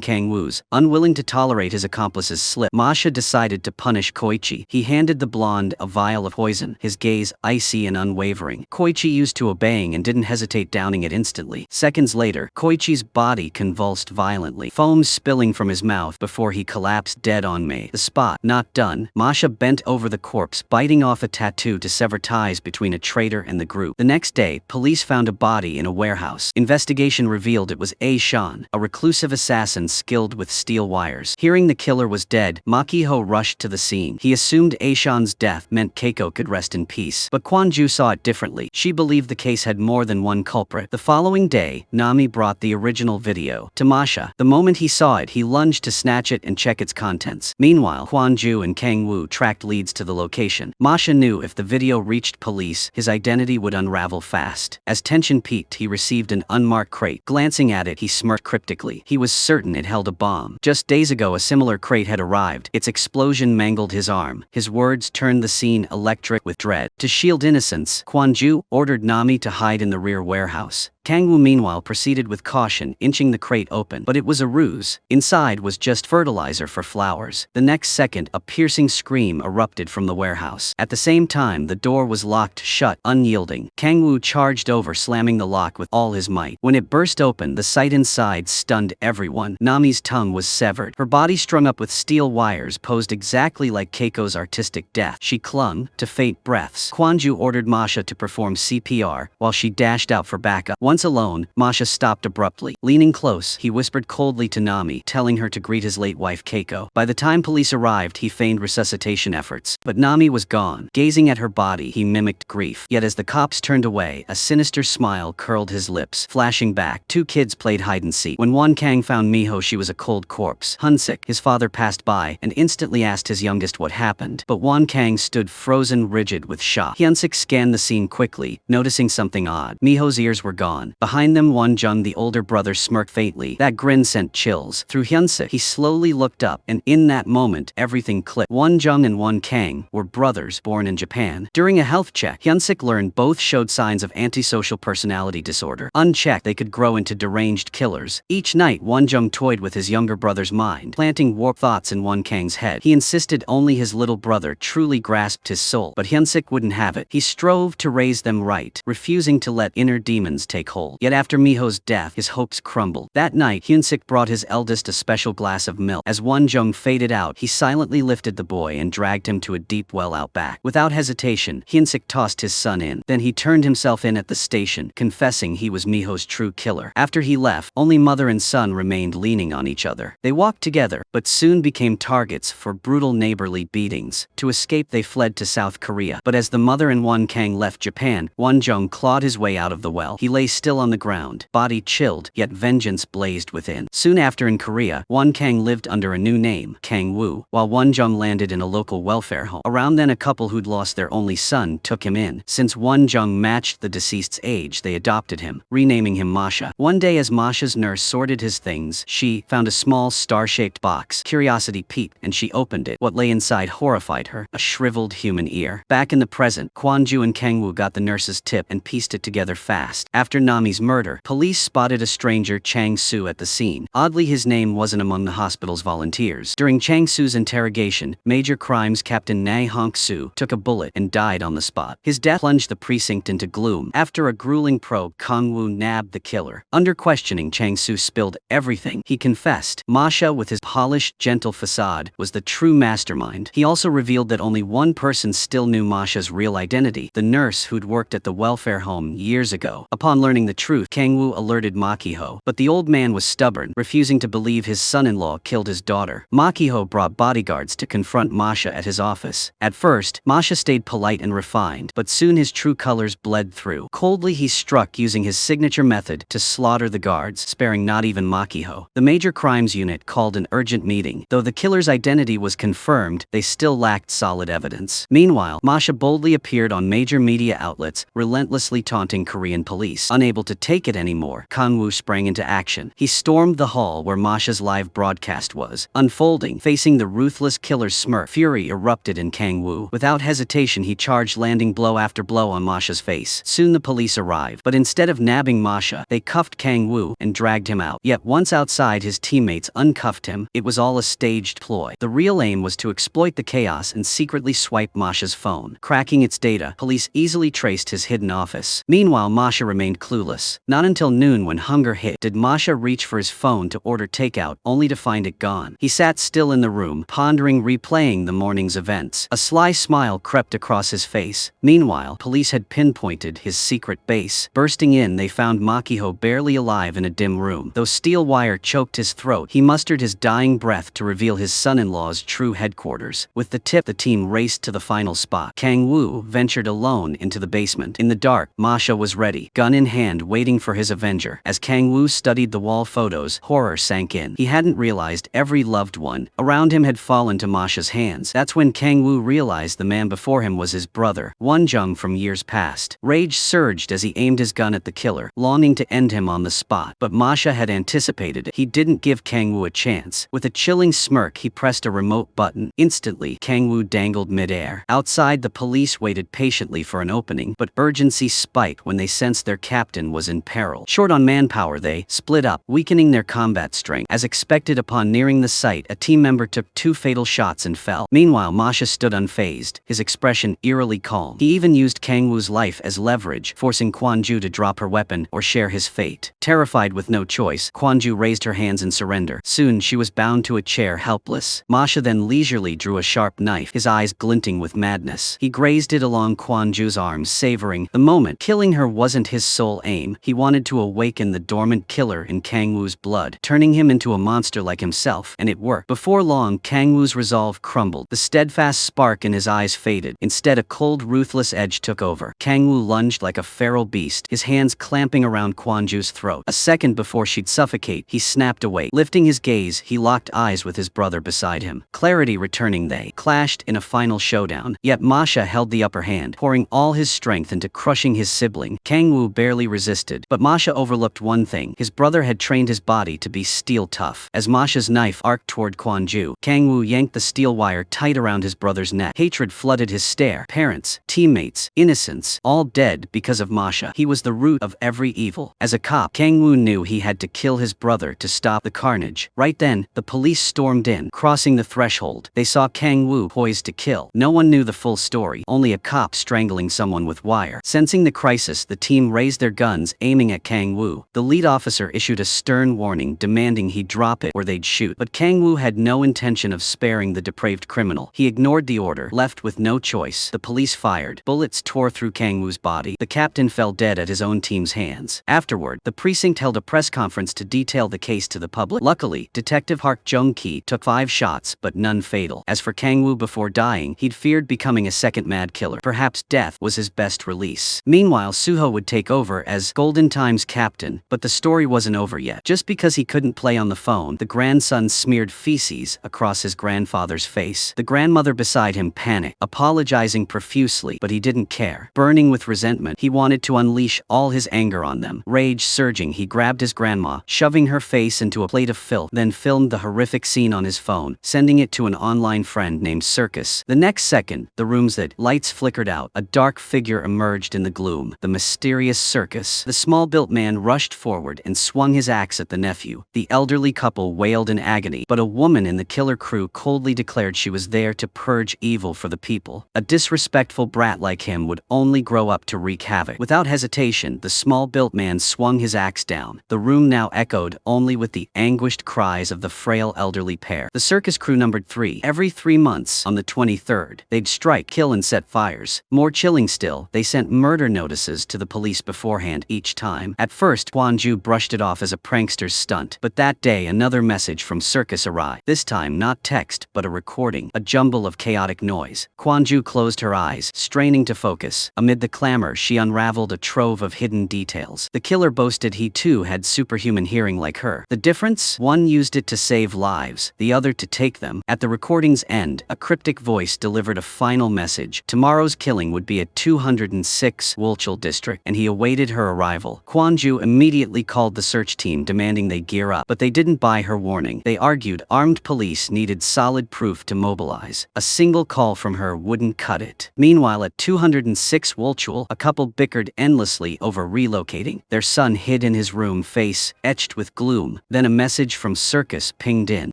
Kang Woo's. Unwilling to tolerate his accomplice's slip, Masha decided to punish Koichi. He handed the blonde a vial of poison, his gaze icy and unwavering. Koichi used to obeying and didn't hesitate, downing it instantly. Seconds later, Koichi's body convulsed violently, foam spilling from his mouth before he collapsed dead on May. The spot. Not done, Masha bent over the corpse, biting off a tattoo to sever ties between a traitor and the group. The next day, police found a body in a warehouse. Investigation revealed it was Shan, a reclusive assassin skilled with steel wires. Hearing the killer was dead, Makiho rushed to the scene. He assumed Shan's death meant Keiko could rest in peace. But Kwanju saw it differently. She believed the case had more than one culprit. The following day, Nami brought the original video to Masha. The moment he saw it, he lunged to snatch it and check its contents. Meanwhile, Kwanju and Kang Woo tracked leads to the location. Masha knew if the video reached police, his identity would unravel fast. As tension peaked, he received an unmarked crate. Glancing at it, he smirked cryptically. He was certain it held a bomb. Just days ago, a similar crate had arrived. Its explosion mangled his arm. His words turned the scene electric with dread. To shield innocence, Kwanju ordered Nami to hide in the rear warehouse. Kang Woo meanwhile proceeded with caution, inching the crate open. But it was a ruse. Inside was just fertilizer for flowers. The next second, a piercing scream erupted from the warehouse. At the same time, the door was locked shut, unyielding. Kang Woo charged over, slamming the lock with all his might. When it burst open, the sight inside stunned everyone. Nami's tongue was severed. Her body, strung up with steel wires, posed exactly like Keiko's artistic death. She clung to faint breaths. Kwanju ordered Masha to perform CPR, while she dashed out for backup. Once alone, Masha stopped abruptly. Leaning close, he whispered coldly to Nami, telling her to greet his late wife Keiko. By the time police arrived, he feigned resuscitation efforts. But Nami was gone. Gazing at her body, he mimicked grief. Yet as the cops turned away, a sinister smile curled his lips. Flashing back, 2 kids played hide-and-seek. When Won Kang found Miho, she was a cold corpse. Hunsik, his father, passed by and instantly asked his youngest what happened. But Won Kang stood frozen, rigid with shock. Hyunsik scanned the scene quickly, noticing something odd. Miho's ears were gone. Behind them, Won Jung, the older brother, smirked faintly. That grin sent chills through Hyunsik. He slowly looked up, and in that moment, everything clicked. Won Jung and Won Kang were brothers born in Japan. During a health check, Hyunsik learned both showed signs of antisocial personality disorder. Unchecked, they could grow into deranged killers. Each night, Won Jung toyed with his younger brother's mind, planting warped thoughts in Won Kang's head. He insisted only his little brother truly grasped his soul, but Hyunsik wouldn't have it. He strove to raise them right, refusing to let inner demons take cold. Yet after Miho's death, his hopes crumbled. That night, Hyun-sik brought his eldest a special glass of milk. As Won-jung faded out, he silently lifted the boy and dragged him to a deep well out back. Without hesitation, Hyun-sik tossed his son in. Then he turned himself in at the station, confessing he was Miho's true killer. After he left, only mother and son remained leaning on each other. They walked together, but soon became targets for brutal neighborly beatings. To escape, they fled to South Korea. But as the mother and Won Kang left Japan, Won-jung clawed his way out of the well. He lay still on the ground, body chilled, yet vengeance blazed within. Soon after in Korea, Won Kang lived under a new name, Kang Woo, while Won-jung landed in a local welfare home. Around then, a couple who'd lost their only son took him in. Since Won-jung matched the deceased's age, they adopted him, renaming him Masha. One day as Masha's nurse sorted his things, she found a small star-shaped box. Curiosity piqued, and she opened it. What lay inside horrified her, a shriveled human ear. Back in the present, Kwon-ju and Kang Woo got the nurse's tip and pieced it together fast. After Nami's murder, police spotted a stranger, Chang-soo, at the scene. Oddly, his name wasn't among the hospital's volunteers. During Chang-soo's interrogation, Major Crimes Captain Nae Hong-soo took a bullet and died on the spot. His death plunged the precinct into gloom. After a grueling probe, Kang Woo nabbed the killer. Under questioning, Chang-soo spilled everything. He confessed. Masha, with his polished, gentle facade, was the true mastermind. He also revealed that only one person still knew Masha's real identity, the nurse who'd worked at the welfare home years ago. Upon learning the truth, Kang Woo alerted Makiho, but the old man was stubborn, refusing to believe his son-in-law killed his daughter. Makiho brought bodyguards to confront Masha at his office. At first, Masha stayed polite and refined, but soon his true colors bled through. Coldly, he struck using his signature method to slaughter the guards, sparing not even Makiho. The Major Crimes Unit called an urgent meeting. Though the killer's identity was confirmed, they still lacked solid evidence. Meanwhile, Masha boldly appeared on major media outlets, relentlessly taunting Korean police. Unable to take it anymore, Kang Woo sprang into action. He stormed the hall where Masha's live broadcast was unfolding. Facing the ruthless killer's smirk, fury erupted in Kang Woo. Without hesitation, he charged, landing blow after blow on Masha's face. Soon the police arrived, but instead of nabbing Masha, they cuffed Kang Woo and dragged him out. Yet once outside, his teammates uncuffed him. It was all a staged ploy. The real aim was to exploit the chaos and secretly swipe Masha's phone. Cracking its data, police easily traced his hidden office. Meanwhile, Masha remained clueless. Not until noon, when hunger hit, did Masha reach for his phone to order takeout, only to find it gone. He sat still in the room, pondering, replaying the morning's events. A sly smile crept across his face. Meanwhile, police had pinpointed his secret base. Bursting in, they found Makiho barely alive in a dim room. Though steel wire choked his throat, he mustered his dying breath to reveal his son-in-law's true headquarters. With the tip, the team raced to the final spot. Kang Woo ventured alone into the basement. In the dark, Masha was ready, gun in hand, waiting for his avenger. As Kang Woo studied the wall photos, horror sank in. He hadn't realized every loved one around him had fallen to Masha's hands. That's when Kang Woo realized the man before him was his brother, Won-jung from years past. Rage surged as he aimed his gun at the killer, longing to end him on the spot. But Masha had anticipated it. He didn't give Kang Woo a chance. With a chilling smirk, he pressed a remote button. Instantly, Kang Woo dangled midair. Outside, the police waited patiently for an opening, but urgency spiked when they sensed their captain was in peril. Short on manpower, they split up, weakening their combat strength. As expected, upon nearing the site, a team member took 2 fatal shots and fell. Meanwhile, Masha stood unfazed, his expression eerily calm. He even used Kang Woo's life as leverage, forcing Kwon-ju to drop her weapon or share his fate. Terrified with no choice, Kwon-ju raised her hands in surrender. Soon, she was bound to a chair, helpless. Masha then leisurely drew a sharp knife, his eyes glinting with madness. He grazed it along Kwon-ju's arms, savoring the moment. Killing her wasn't his sole aim. He wanted to awaken the dormant killer in Kang Woo's blood, turning him into a monster like himself, and it worked. Before long, Kang Woo's resolve crumbled. The steadfast spark in his eyes faded. Instead, a cold, ruthless edge took over. Kang Woo lunged like a feral beast, his hands clamping around Kwon-ju's throat. A second before she'd suffocate, he snapped away. Lifting his gaze, he locked eyes with his brother beside him. Clarity returning, they clashed in a final showdown. Yet Masha held the upper hand, pouring all his strength into crushing his sibling. Kang Woo barely resisted, but Masha overlooked one thing. His brother had trained his body to be steel tough. As Masha's knife arced toward Kwon-ju, Kang Woo yanked the steel wire tight around his brother's neck. Hatred flooded his stare. Parents, teammates, innocents, all dead because of Masha. He was the root of every evil. As a cop, Kang Woo knew he had to kill his brother to stop the carnage. Right then, the police stormed in. Crossing the threshold, they saw Kang Woo poised to kill. No one knew the full story, only a cop strangling someone with wire. Sensing the crisis, the team raised their guns aiming at Kang Woo. The lead officer issued a stern warning demanding he drop it or they'd shoot. But Kang Woo had no intention of sparing the depraved criminal. He ignored the order, left with no choice. The police fired. Bullets tore through Kang Woo's body. The captain fell dead at his own team's hands. Afterward, the precinct held a press conference to detail the case to the public. Luckily, Detective Park Jong-ki took 5 shots, but none fatal. As for Kang Woo, before dying, he'd feared becoming a second mad killer. Perhaps death was his best release. Meanwhile, Suho would take over as Golden Time's captain, but the story wasn't over yet. Just because he couldn't play on the phone, the grandson smeared feces across his grandfather's face. The grandmother beside him panicked, apologizing profusely, but he didn't care. Burning with resentment, he wanted to unleash all his anger on them. Rage surging, he grabbed his grandma, shoving her face into a plate of filth, then filmed the horrific scene on his phone, sending it to an online friend named Circus. The next second, the room's lights flickered out. A dark figure emerged in the gloom. The mysterious Circus. The small-built man rushed forward and swung his axe at the nephew. The elderly couple wailed in agony, but a woman in the killer crew coldly declared she was there to purge evil for the people. A disrespectful brat like him would only grow up to wreak havoc. Without hesitation, the small-built man swung his axe down. The room now echoed only with the anguished cries of the frail elderly pair. The circus crew numbered 3. Every 3 months, on the 23rd, they'd strike, kill, and set fires. More chilling still, they sent murder notices to the police beforehand each time. At first, Kwon-ju brushed it off as a prankster's stunt, but that day another message from Circus arrived. This time not text, but a recording, a jumble of chaotic noise. Kwon-ju closed her eyes, straining to focus. Amid the clamor, she unraveled a trove of hidden details. The killer boasted he too had superhuman hearing like her. The difference? One used it to save lives, the other to take them. At the recording's end, a cryptic voice delivered a final message. Tomorrow's killing would be at 206 Wolchel District, and he awaited her arrival. Kwon-ju immediately called the search team demanding they gear up, but they didn't buy her warning. They argued armed police needed solid proof to mobilize. A single call from her wouldn't cut it. Meanwhile, at 206 Wolchel, a couple bickered endlessly over relocating. Their son hid in his room, face etched with gloom. Then a message from Circus pinged in.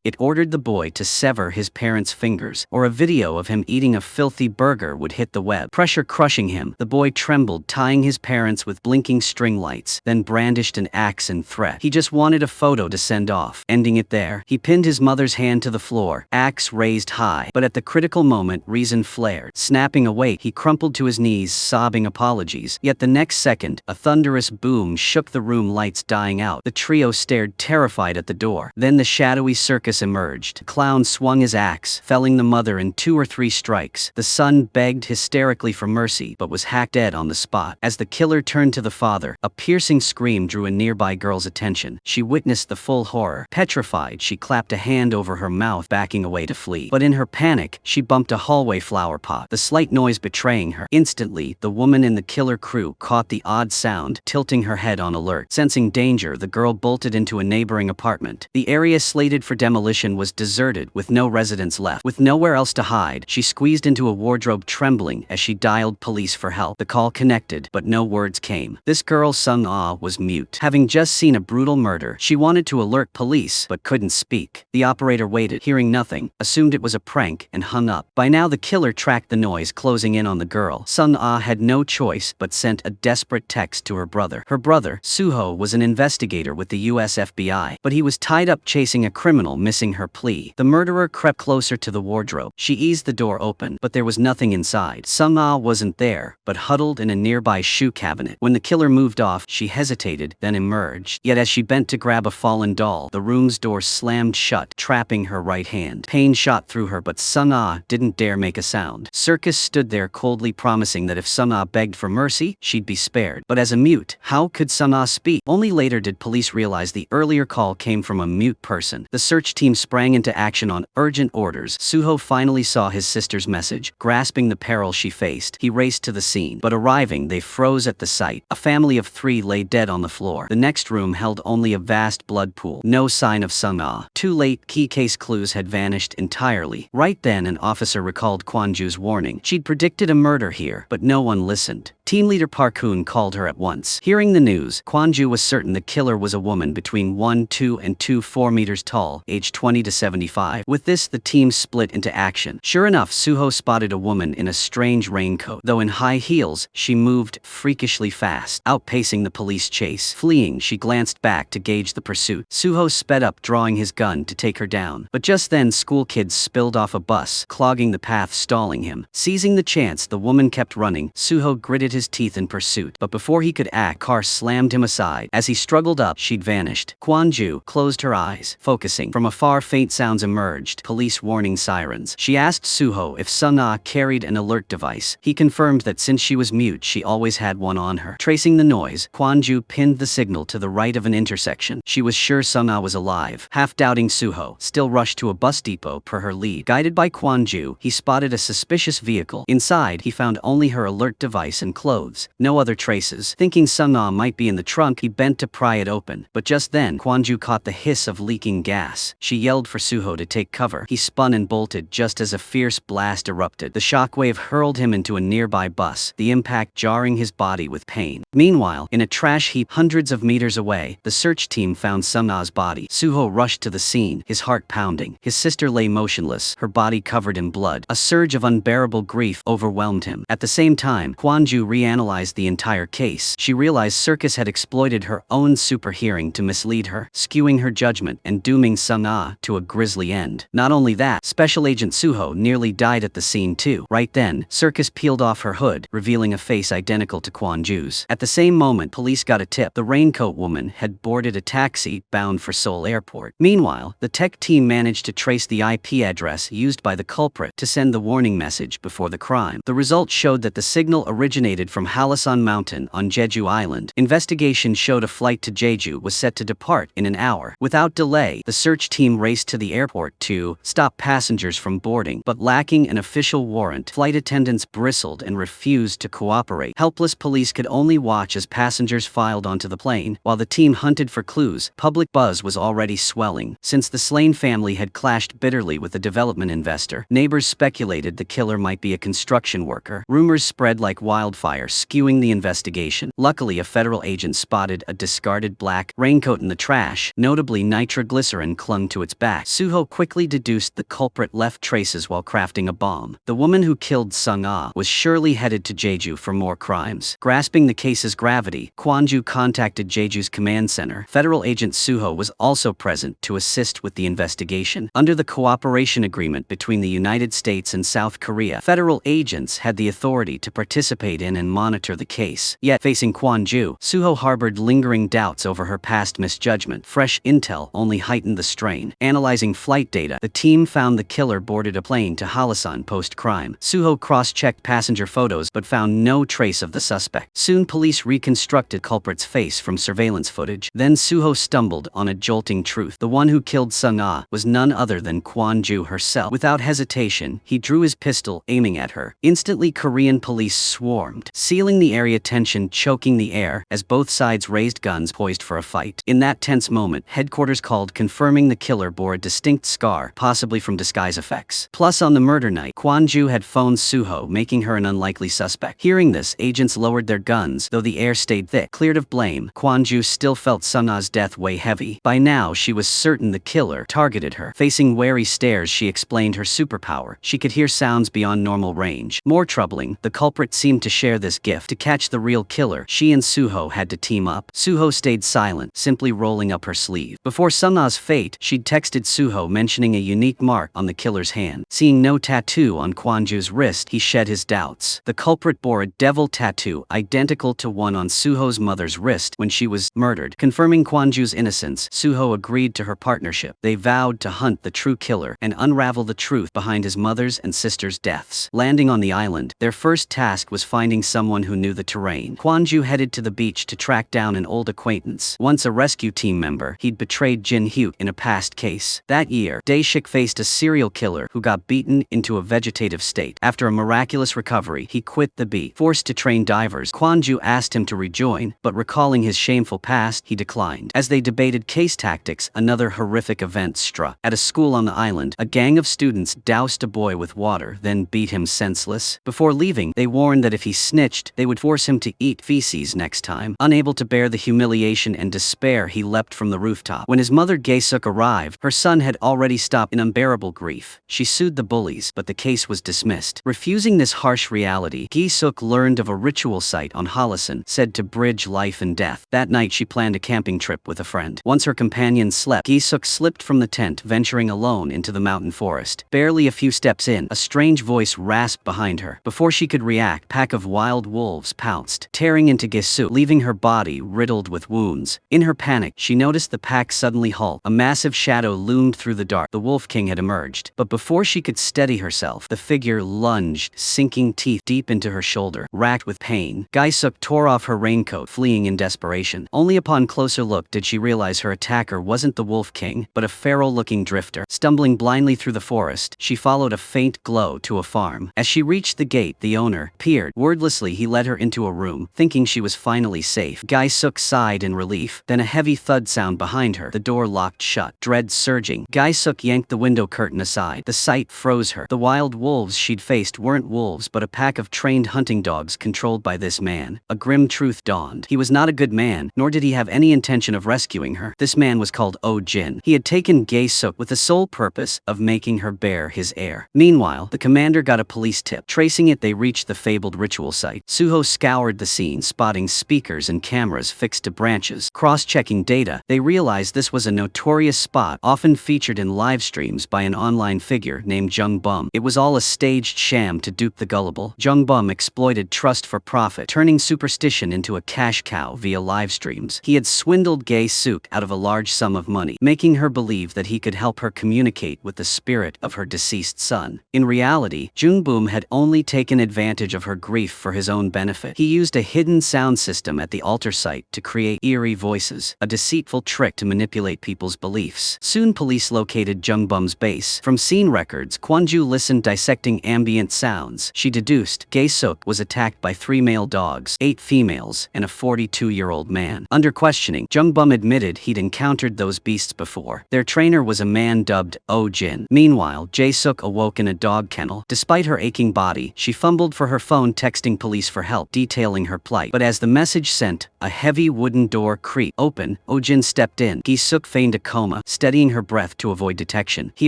It ordered the boy to sever his parents' fingers, or a video of him eating a filthy burger would hit the web. Pressure crushing him, the boy trembled, tying his parents with blinking string lights, then brandished an axe in threat. He just wanted a photo to send off. Ending it there, he pinned his mother's hand to the floor, axe raised high. But at the critical moment, reason flared. Snapping awake, he crumpled to his knees, sobbing apologies. Yet the next second, a thunderous boom shook the room, lights dying out. The trio stared terrified at the door. Then the shadowy Circus emerged. The clown swung his axe, felling the mother in 2 or 3 strikes. The son begged hysterically for mercy, but was hacked dead on the spot. As the killer turned to the father, a piercing scream drew a nearby girl's attention. She witnessed the full horror. Petrified, she clapped a hand over her mouth, backing away to flee. But in her panic, she bumped a hallway flower pot, the slight noise betraying her. Instantly, the woman in the killer crew caught the odd sound, tilting her head on alert. Sensing danger, the girl bolted into a neighboring apartment. The area slated for demolition was deserted, with no residents left. With nowhere else to hide, she squeezed into a wardrobe, trembling as she dialed police for help. The call connected, but no words came. This girl, Sung-ah, was mute. Having just seen a brutal murder, she wanted to alert police, but couldn't speak. The operator waited, hearing nothing, assumed it was a prank, and hung up. By now the killer tracked the noise closing in on the girl. Sung-ah had no choice but sent a desperate text to her brother. Her brother, Suho, was an investigator with the US FBI, but he was tied up chasing a criminal, missing her plea. The murderer crept closer to the wardrobe. She eased the door open, but there was nothing inside. Sung-ah wasn't there, but huddled in a nearby shoe cabinet. When the killer moved off, she hesitated, then emerged. Yet as she bent to grab a fallen doll, the room's door slammed shut, trapping her right hand. Pain shot through her, but Sung-ah didn't dare make a sound. Circus stood there coldly, promising that if Sung-ah begged for mercy, she'd be spared. But as a mute, how could Sung-ah speak? Only later did police realize the earlier call came from a mute person. The search team sprang into action on urgent orders. Suho finally saw his sister's message. Grasping the peril she faced, he raced to the scene. But arriving, they froze at the sight. A family of 3 lay dead on the floor. The next room held only a vast blood pool. No sign of Sung-ah. Too late, key case clues had vanished entirely. Right then, an officer recalled Kwon-ju's warning. She'd predicted a murder here, but no one listened. Team leader Park Hoon called her at once. Hearing the news, Kwon Ju was certain the killer was a woman between 1'2" and 2'4" meters tall, aged 20 to 75. With this, the team split into action. Sure enough, Suho spotted a woman in a strange raincoat. Though in high heels, she moved freakishly fast, outpacing the police chase. Fleeing, she glanced back to gauge the pursuit. Suho sped up, drawing his gun to take her down. But just then, school kids spilled off a bus, clogging the path, stalling him. Seizing the chance, the woman kept running. Suho gritted his teeth in pursuit, but before he could act, car slammed him aside. As he struggled up, she'd vanished. Kwon Ju closed her eyes, focusing. From afar, faint sounds emerged, police warning sirens. She asked Suho if Sung-ah carried an alert device. He confirmed that since she was mute, she always had one on her. Tracing the noise, Kwon Ju pinned the signal to the right of an intersection. She was sure Sung-ah was alive. Half doubting, Suho still rushed to a bus depot per her lead. Guided by Kwon Ju, he spotted a suspicious vehicle. Inside, he found only her alert device and clothes. No other traces. Thinking Sung-ah might be in the trunk, he bent to pry it open. But just then, Kwon Ju caught the hiss of leaking gas. She yelled for Suho to take cover. He spun and bolted just as a fierce blast erupted. The shockwave hurled him into a nearby bus, the impact jarring his body with pain. Meanwhile, in a trash heap hundreds of meters away, the search team found Sung-ah's body. Suho rushed to the scene, his heart pounding. His sister lay motionless, her body covered in blood. A surge of unbearable grief overwhelmed him. At the same time, Kwon Ju reanalyzed the entire case. She realized Circus had exploited her own super hearing to mislead her, skewing her judgment and dooming Sung-ah to a grisly end. Not only that, Special Agent Suho nearly died at the scene too. Right then, Circus peeled off her hood, revealing a face identical to Kwon Ju's. At the same moment, police got a tip. The raincoat woman had boarded a taxi bound for Seoul Airport. Meanwhile, the tech team managed to trace the IP address used by the culprit to send the warning message before the crime. The results showed that the signal originated from Halasan Mountain on Jeju Island. Investigation showed a flight to Jeju was set to depart in an hour. Without delay, the search team raced to the airport to stop passengers from boarding, but lacking an official warrant, flight attendants bristled and refused to cooperate. Helpless police could only watch as passengers filed onto the plane. While the team hunted for clues, public buzz was already swelling. Since the slain family had clashed bitterly with a development investor, neighbors speculated the killer might be a construction worker. Rumors spread like wildfire, skewing the investigation. Luckily, a federal agent spotted a discarded black raincoat in the trash. Notably, nitroglycerin clung to its back. Suho quickly deduced the culprit left traces while crafting a bomb. The woman who killed Sung-ah was surely headed to Jeju for more crimes. Grasping the case's gravity, Kwon Ju contacted Jeju's command center. Federal agent Suho was also present to assist with the investigation. Under the cooperation agreement between the United States and South Korea, federal agents had the authority to participate in and monitor the case. Yet, facing Kwon Ju, Suho harbored lingering doubts over her past misjudgment. Fresh intel only heightened the strain. Analyzing flight data, the team found the killer boarded a plane to Halasan post-crime. Suho cross-checked passenger photos but found no trace of the suspect. Soon, police reconstructed culprit's face from surveillance footage. Then Suho stumbled on a jolting truth. The one who killed Sung-ah was none other than Kwon Ju herself. Without hesitation, he drew his pistol, aiming at her. Instantly, Korean police swarmed, sealing the area, tension choking the air as both sides raised guns poised for a fight. In that tense moment, headquarters called, confirming the killer bore a distinct scar, possibly from disguise effects. Plus, on the murder night, Kwon Ju had phoned Suho, making her an unlikely suspect. Hearing this, agents lowered their guns, though the air stayed thick. Cleared of blame, Kwon Ju still felt Sung-ah's death weigh heavy. By now, she was certain the killer targeted her. Facing wary stares, she explained her superpower. She could hear sounds beyond normal range. More troubling, the culprit seemed to share this gift. To catch the real killer, she and Suho had to team up. Suho stayed silent, simply rolling up her sleeve. Before Sung-ah's fate, she'd texted Suho mentioning a unique mark on the killer's hand. Seeing no tattoo on Kwon Ju's wrist, he shed his doubts. The culprit bore a devil tattoo identical to one on Suho's mother's wrist when she was murdered. Confirming Kwon Ju's innocence, Suho agreed to her partnership. They vowed to hunt the true killer and unravel the truth behind his mother's and sister's deaths. Landing on the island, their first task was finding someone who knew the terrain. Kwon Ju headed to the beach to track down an old acquaintance. Once a rescue team member, he'd betrayed Jin Hyuk in a past case. That year, Dae-shik faced a serial killer who got beaten into a vegetative state. After a miraculous recovery, he quit the beat. Forced to train divers, Kwon Ju asked him to rejoin, but recalling his shameful past, he declined. As they debated case tactics, another horrific event struck. At a school on the island, a gang of students doused a boy with water, then beat him senseless. Before leaving, they warned that if he sniffed snitched, they would force him to eat feces next time. Unable to bear the humiliation and despair, he leapt from the rooftop. When his mother Gi-suk arrived, her son had already stopped in unbearable grief. She sued the bullies, but the case was dismissed. Refusing this harsh reality, Gi-suk learned of a ritual site on Holasan, said to bridge life and death. That night she planned a camping trip with a friend. Once her companions slept, Gi-suk slipped from the tent, venturing alone into the mountain forest. Barely a few steps in, a strange voice rasped behind her. Before she could react, a pack of wild wolves pounced, tearing into Gi-suk, leaving her body riddled with wounds. In her panic, she noticed the pack suddenly halt. A massive shadow loomed through the dark. The Wolf King had emerged. But before she could steady herself, the figure lunged, sinking teeth deep into her shoulder. Racked with pain, Gi-suk tore off her raincoat, fleeing in desperation. Only upon closer look did she realize her attacker wasn't the Wolf King, but a feral-looking drifter. Stumbling blindly through the forest, she followed a faint glow to a farm. As she reached the gate, the owner peered. Wordlessly, he led her into a room, thinking she was finally safe. Gi-suk sighed in relief. Then a heavy thud sound behind her. The door locked shut. Dread surging, Gi-suk yanked the window curtain aside. The sight froze her. The wild wolves she'd faced weren't wolves, but a pack of trained hunting dogs controlled by this man. A grim truth dawned. He was not a good man, nor did he have any intention of rescuing her. This man was called Oh-jin. He had taken Gi-suk with the sole purpose of making her bear his heir. Meanwhile, the commander got a police tip. Tracing it, they reached the fabled ritual site. Suho scoured the scene, spotting speakers and cameras fixed to branches. Cross-checking data, they realized this was a notorious spot often featured in live streams by an online figure named Jung Bum. It was all a staged sham to dupe the gullible. Jung Bum exploited trust for profit, turning superstition into a cash cow via live streams. He had swindled Gi-suk out of a large sum of money, making her believe that he could help her communicate with the spirit of her deceased son. In reality, Jung Bum had only taken advantage of her grief for his own benefit. He used a hidden sound system at the altar site to create eerie voices, a deceitful trick to manipulate people's beliefs. Soon police located Jung Bum's base. From scene records, Kwon-ju listened, dissecting ambient sounds. She deduced Gi-suk was attacked by 3 male dogs, 8 females, and a 42-year-old man. Under questioning, Jung Bum admitted he'd encountered those beasts before. Their trainer was a man dubbed Oh-jin. Meanwhile, Gi-suk awoke in a dog kennel. Despite her aching body, she fumbled for her phone, texting police for help, detailing her plight. But as the message sent, a heavy wooden door creaked open. Oh-jin stepped in. Gi-suk feigned a coma, steadying her breath to avoid detection. He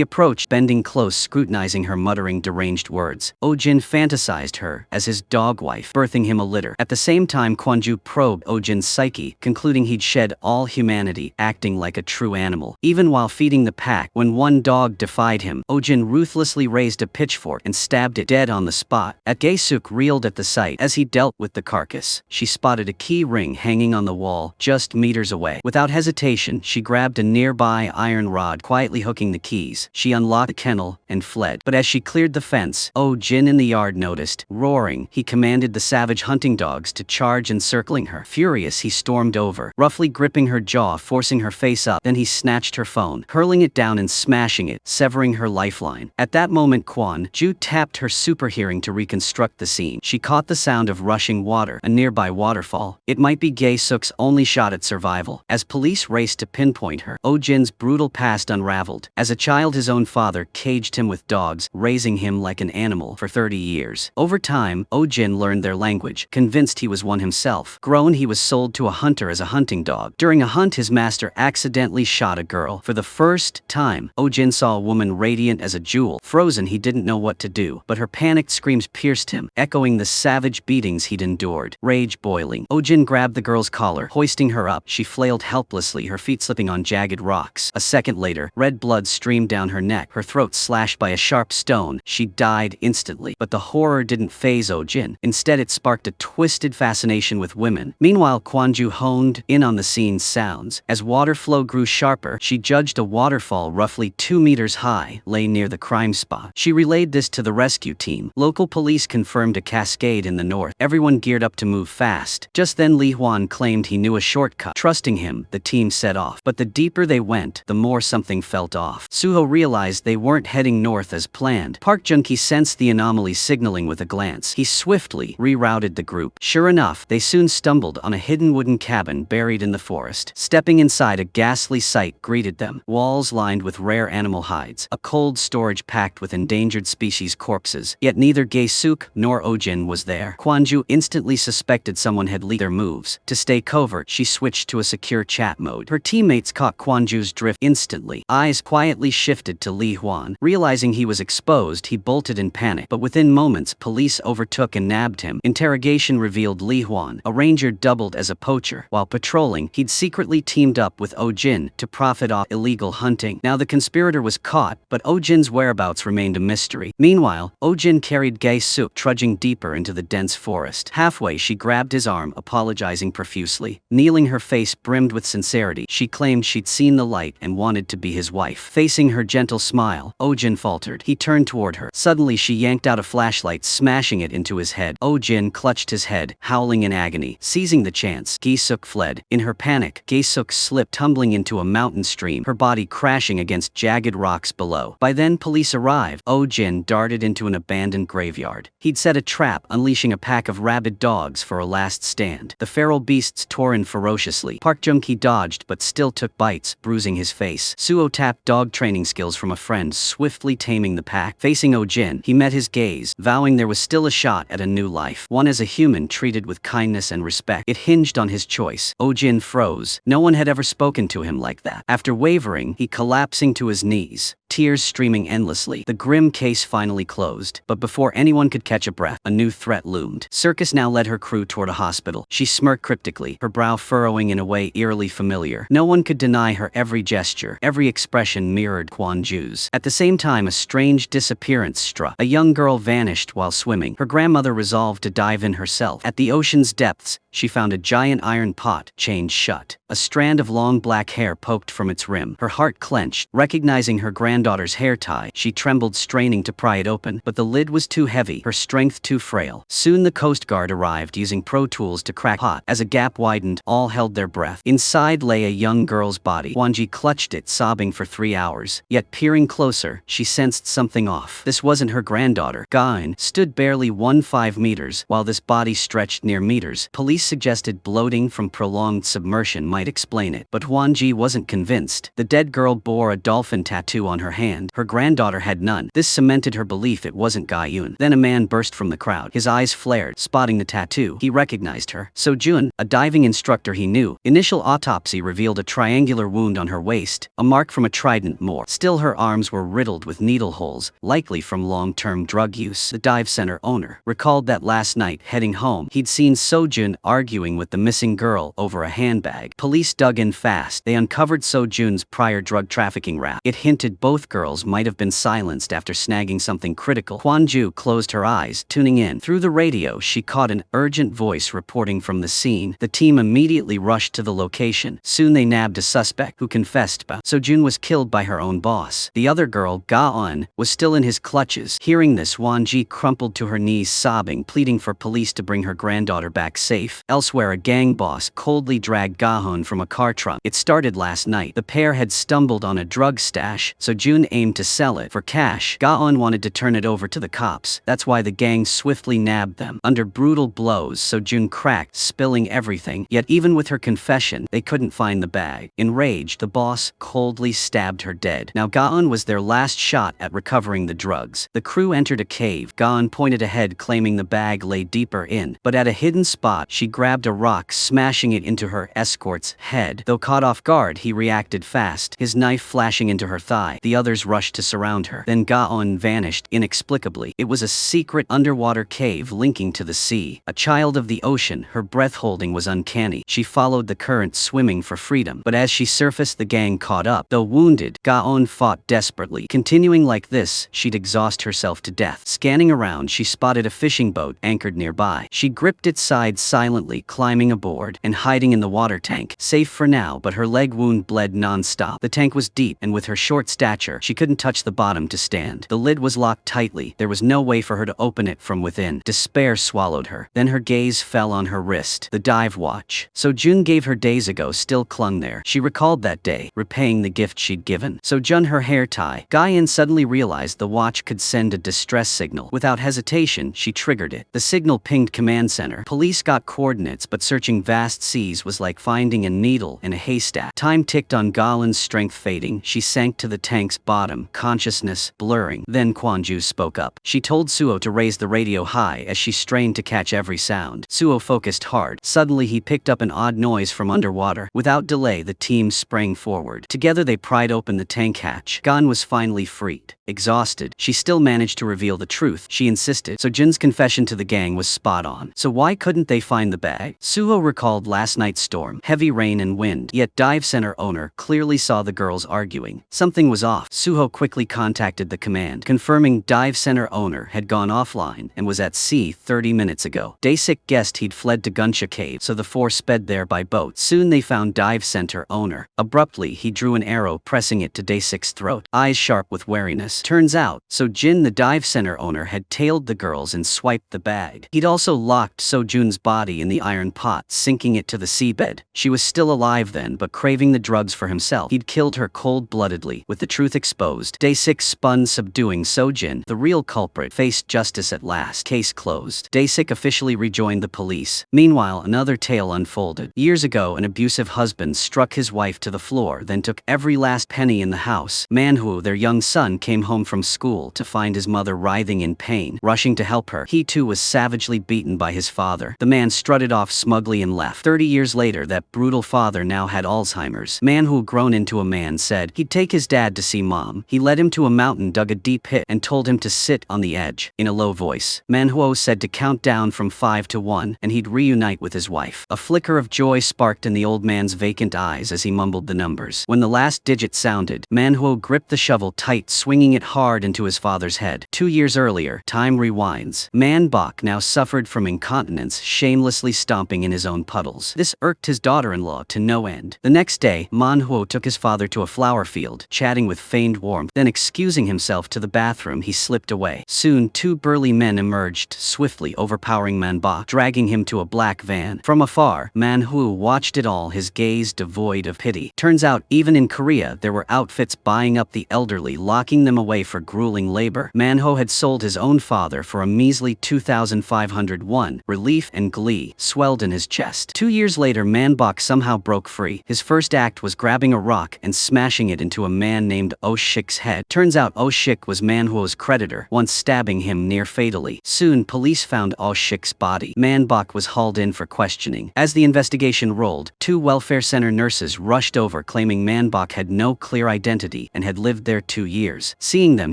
approached, bending close, scrutinizing her, muttering deranged words. Oh-jin fantasized her as his dog wife, birthing him a litter. At the same time, Kwon-ju probed Oh-jin's psyche, concluding he'd shed all humanity, acting like a true animal. Even while feeding the pack, when one dog defied him, Oh-jin ruthlessly raised a pitchfork and stabbed it dead on the spot. Gi-suk reeled at the sight. As he dealt with the carcass, she spotted a key ring hanging on the wall just meters away. Without hesitation, she grabbed a nearby iron rod, quietly hooking the keys. She unlocked the kennel and fled. But as she cleared the fence, Oh-jin in the yard noticed. Roaring, he commanded the savage hunting dogs to charge, encircling her. Furious, he stormed over, roughly gripping her jaw, forcing her face up. Then he snatched her phone, hurling it down and smashing it, severing her lifeline. At that moment, Kwon-ju tapped her super hearing to reconstruct the scene. She caught the sound of rushing water, a nearby waterfall. It might be Gi-suk's only shot at survival. As police raced to pinpoint her, Oh-jin's brutal past unraveled. As a child, his own father caged him with dogs, raising him like an animal for 30 years. Over time, Oh-jin learned their language, convinced he was one himself. Grown, he was sold to a hunter as a hunting dog. During a hunt, his master accidentally shot a girl. For the first time, Oh-jin saw a woman radiant as a jewel. Frozen, he didn't know what to do, but her panicked screams pierced him, echoing the savage beatings he'd endured. Rage boiling, Oh-jin grabbed the girl's collar, hoisting her up. She flailed helplessly, her feet slipping on jagged rocks. A second later, red blood streamed down her neck, her throat slashed by a sharp stone. She died instantly. But the horror didn't faze Oh-jin. Instead, it sparked a twisted fascination with women. Meanwhile, Kwon-ju honed in on the scene's sounds. As water flow grew sharper, she judged a waterfall roughly 2 meters high lay near the crime spot. She relayed this to the rescue team. Local police confirmed a cascade in the north. Everyone geared up to move fast. Just then, Lee Hwan claimed he knew a shortcut. Trusting him, the team set off. But the deeper they went, the more something felt off. Suho realized they weren't heading north as planned. Park Jun-ki sensed the anomaly, signaling with a glance. He swiftly rerouted the group. Sure enough, they soon stumbled on a hidden wooden cabin buried in the forest. Stepping inside, a ghastly sight greeted them. Walls lined with rare animal hides, a cold storage packed with endangered species corpses. Yet neither Gi-suk nor Oh-jin was there. there. Kwon-ju instantly suspected someone had leaked their moves. To stay covert, she switched to a secure chat mode. Her teammates caught Kwon-ju's drift instantly. Eyes quietly shifted to Lee Hwan. Realizing he was exposed, he bolted in panic, but within moments, police overtook and nabbed him. Interrogation revealed Lee Hwan, a ranger doubled as a poacher. While patrolling, he'd secretly teamed up with Oh Jin to profit off illegal hunting. Now the conspirator was caught, but Oh Jin's whereabouts remained a mystery. Meanwhile, Oh Jin carried Je Soo, trudging deeper into the dense forest. Halfway, she grabbed his arm, apologizing profusely. Kneeling, her face brimmed with sincerity, she claimed she'd seen the light and wanted to be his wife. Facing her gentle smile, Oh Jin faltered. He turned toward her. Suddenly, she yanked out a flashlight, smashing it into his head. Oh Jin clutched his head, howling in agony. Seizing the chance, Je Soo fled. In her panic, Je Soo slipped, tumbling into a mountain stream, her body crashing against jagged rocks below. By then, police arrived. Oh Jin darted into an abandoned graveyard. He'd set a trap, unleashing a pack of rabid dogs for a last stand. The feral beasts tore in ferociously. Park Jung-ki dodged but still took bites, bruising his face. Suo tapped dog training skills from a friend, swiftly taming the pack. Facing Oh Jin, he met his gaze, vowing there was still a shot at a new life, one as a human treated with kindness and respect. It hinged on his choice. Oh Jin froze. No one had ever spoken to him like that. After wavering, he collapsing to his knees, tears streaming endlessly. The grim case finally closed, but before anyone could catch a breath, a new threat loomed. Circus now led her crew toward a hospital. She smirked cryptically, her brow furrowing in a way eerily familiar. No one could deny her every gesture. Every expression mirrored Kwon-ju's. At the same time, a strange disappearance struck. A young girl vanished while swimming. Her grandmother resolved to dive in herself. At the ocean's depths, she found a giant iron pot, chained shut. A strand of long black hair poked from its rim. Her heart clenched. Recognizing her granddaughter's hair tie, she trembled, straining to pry it open, but the lid was too heavy, her strength too frail. Soon the Coast Guard arrived, using pro tools to crack the pot. As a gap widened, all held their breath. Inside lay a young girl's body. Kwon-ji clutched it, sobbing for 3 hours. Yet peering closer, she sensed something off. This wasn't her granddaughter. Ga-eun stood barely 1.5 meters, while this body stretched near meters. Police suggested bloating from prolonged submersion might explain it, but Kwon-ji wasn't convinced. The dead girl bore a dolphin tattoo on her hand. Her granddaughter had none. This cemented her belief it wasn't Ga-eun. Then a man burst from the crowd. His eyes flared. Spotting the tattoo, he recognized her. So-jun, a diving instructor he knew. Initial autopsy revealed a triangular wound on her waist, a mark from a trident more. Still, her arms were riddled with needle holes, likely from long-term drug use. The dive center owner recalled that last night, heading home, he'd seen So-jun arguing with the missing girl over a handbag. Police dug in fast. They uncovered So-jun's prior drug trafficking rap. It hinted both girls might have been silenced after snagging something critical. Kwon-ju closed her eyes, tuning in. Through the radio, she caught an urgent voice reporting from the scene. The team immediately rushed to the location. Soon they nabbed a suspect who confessed. So-jun was killed by her own boss. The other girl, Ga-eun, was still in his clutches. Hearing this, Kwon-ji crumpled to her knees, sobbing, pleading for police to bring her granddaughter back safe. Elsewhere, a gang boss coldly dragged Ga-eun from a car trunk. It started last night. The pair had stumbled on a drug stash. So-jun aimed to sell it for cash. Ga-eun wanted to turn it over to the cops. That's why the gang swiftly nabbed them. Under brutal blows, So-jun cracked, spilling everything. Yet even with her confession, they couldn't find the bag. Enraged, the boss coldly stabbed her dead. Now Ga-eun was their last shot at recovering the drugs. The crew entered a cave. Ga-eun pointed ahead, claiming the bag lay deeper in. But at a hidden spot, she grabbed a rock, smashing it into her escort's head. Though caught off guard, he reacted fast, his knife flashing into her thigh. The others rushed to surround her. Then Ga-eun vanished inexplicably. It was a secret underwater cave linking to the sea. A child of the ocean, her breath holding was uncanny. She followed the current, swimming for freedom. But as she surfaced, the gang caught up. Though wounded, Ga-eun fought desperately. Continuing like this, she'd exhaust herself to death. Scanning around, she spotted a fishing boat anchored nearby. She gripped its side silently, climbing aboard and hiding in the water tank. Safe for now, but her leg wound bled non-stop. The tank was deep, and with her short stature, she couldn't touch the bottom to stand. The lid was locked tightly. There was no way for her to open it from within. Despair swallowed her. Then her gaze fell on her wrist. The dive watch So-jun gave her days ago still clung there. She recalled that day, repaying the gift she'd given. So-jun, her hair tie. Ga-eun suddenly realized the watch could send a distress signal. Without hesitation, she triggered it. The signal pinged command center. Police got coordinated coordinates, but searching vast seas was like finding a needle in a haystack. Time ticked on Galen's strength fading. She sank to the tank's bottom, consciousness blurring. Then Kwon-ju spoke up. She told Suo to raise the radio high as she strained to catch every sound. Suo focused hard. Suddenly he picked up an odd noise from underwater. Without delay, the team sprang forward. Together they pried open the tank hatch. Gan was finally freed. Exhausted, she still managed to reveal the truth. She insisted. So Jin's confession to the gang was spot on. So why couldn't they find the bag? Suho recalled last night's storm, heavy rain and wind. Yet dive center owner clearly saw the girls arguing. Something was off. Suho quickly contacted the command, confirming dive center owner had gone offline and was at sea 30 minutes ago. Daesik guessed he'd fled to Gunsha Cave, so the four sped there by boat. Soon they found dive center owner. Abruptly, he drew an arrow, pressing it to Daesik's throat, eyes sharp with wariness. Turns out, so Jin, the dive center owner, had tailed the girls and swiped the bag. He'd also locked Sojun's body in the iron pot, sinking it to the seabed. She was still alive then, but craving the drugs for himself. He'd killed her cold-bloodedly. With the truth exposed, Daesik spun, subduing Sojun. The real culprit faced justice at last. Case closed. Daesik officially rejoined the police. Meanwhile, another tale unfolded. Years ago, an abusive husband struck his wife to the floor, then took every last penny in the house. Manhu, their young son, came home from school to find his mother writhing in pain. Rushing to help her, he too was savagely beaten by his father. The man strutted off smugly and left. 30 years later, that brutal father now had Alzheimer's. Manhu, grown into a man, said he'd take his dad to see mom. He led him to a mountain, dug a deep pit, and told him to sit on the edge. In a low voice, Manhuo said to count down from 5 to 1, and he'd reunite with his wife. A flicker of joy sparked in the old man's vacant eyes as he mumbled the numbers. When the last digit sounded, Manhuo gripped the shovel tight, swinging it hard into his father's head. 2 years earlier, time rewinds. Man Bok now suffered from incontinence, shamelessly stomping in his own puddles. This irked his daughter-in-law to no end. The next day, Manhuo took his father to a flower field, chatting with feigned warmth. Then, excusing himself to the bathroom, he slipped away. Soon, 2 burly men emerged, swiftly overpowering Man Bok, dragging him to a black van. From afar, Manhu watched it all, his gaze devoid of pity. Turns out, even in Korea, there were outfits buying up the elderly, locking them away for grueling labor. Manho had sold his own father for a measly 2,500 won. Relief and glee swelled in his chest. 2 years later, Man Bok somehow broke free. His first act was grabbing a rock and smashing it into a man named Oh Shik's head. Turns out Oh Shik was Manhuo's creditor, once stabbing him near fatally. Soon, police found Oh Shik's body. Man Bok was hauled in for questioning. As the investigation rolled, 2 welfare center nurses rushed over, claiming Man Bok had no clear identity and had lived there 2 years. Seeing them,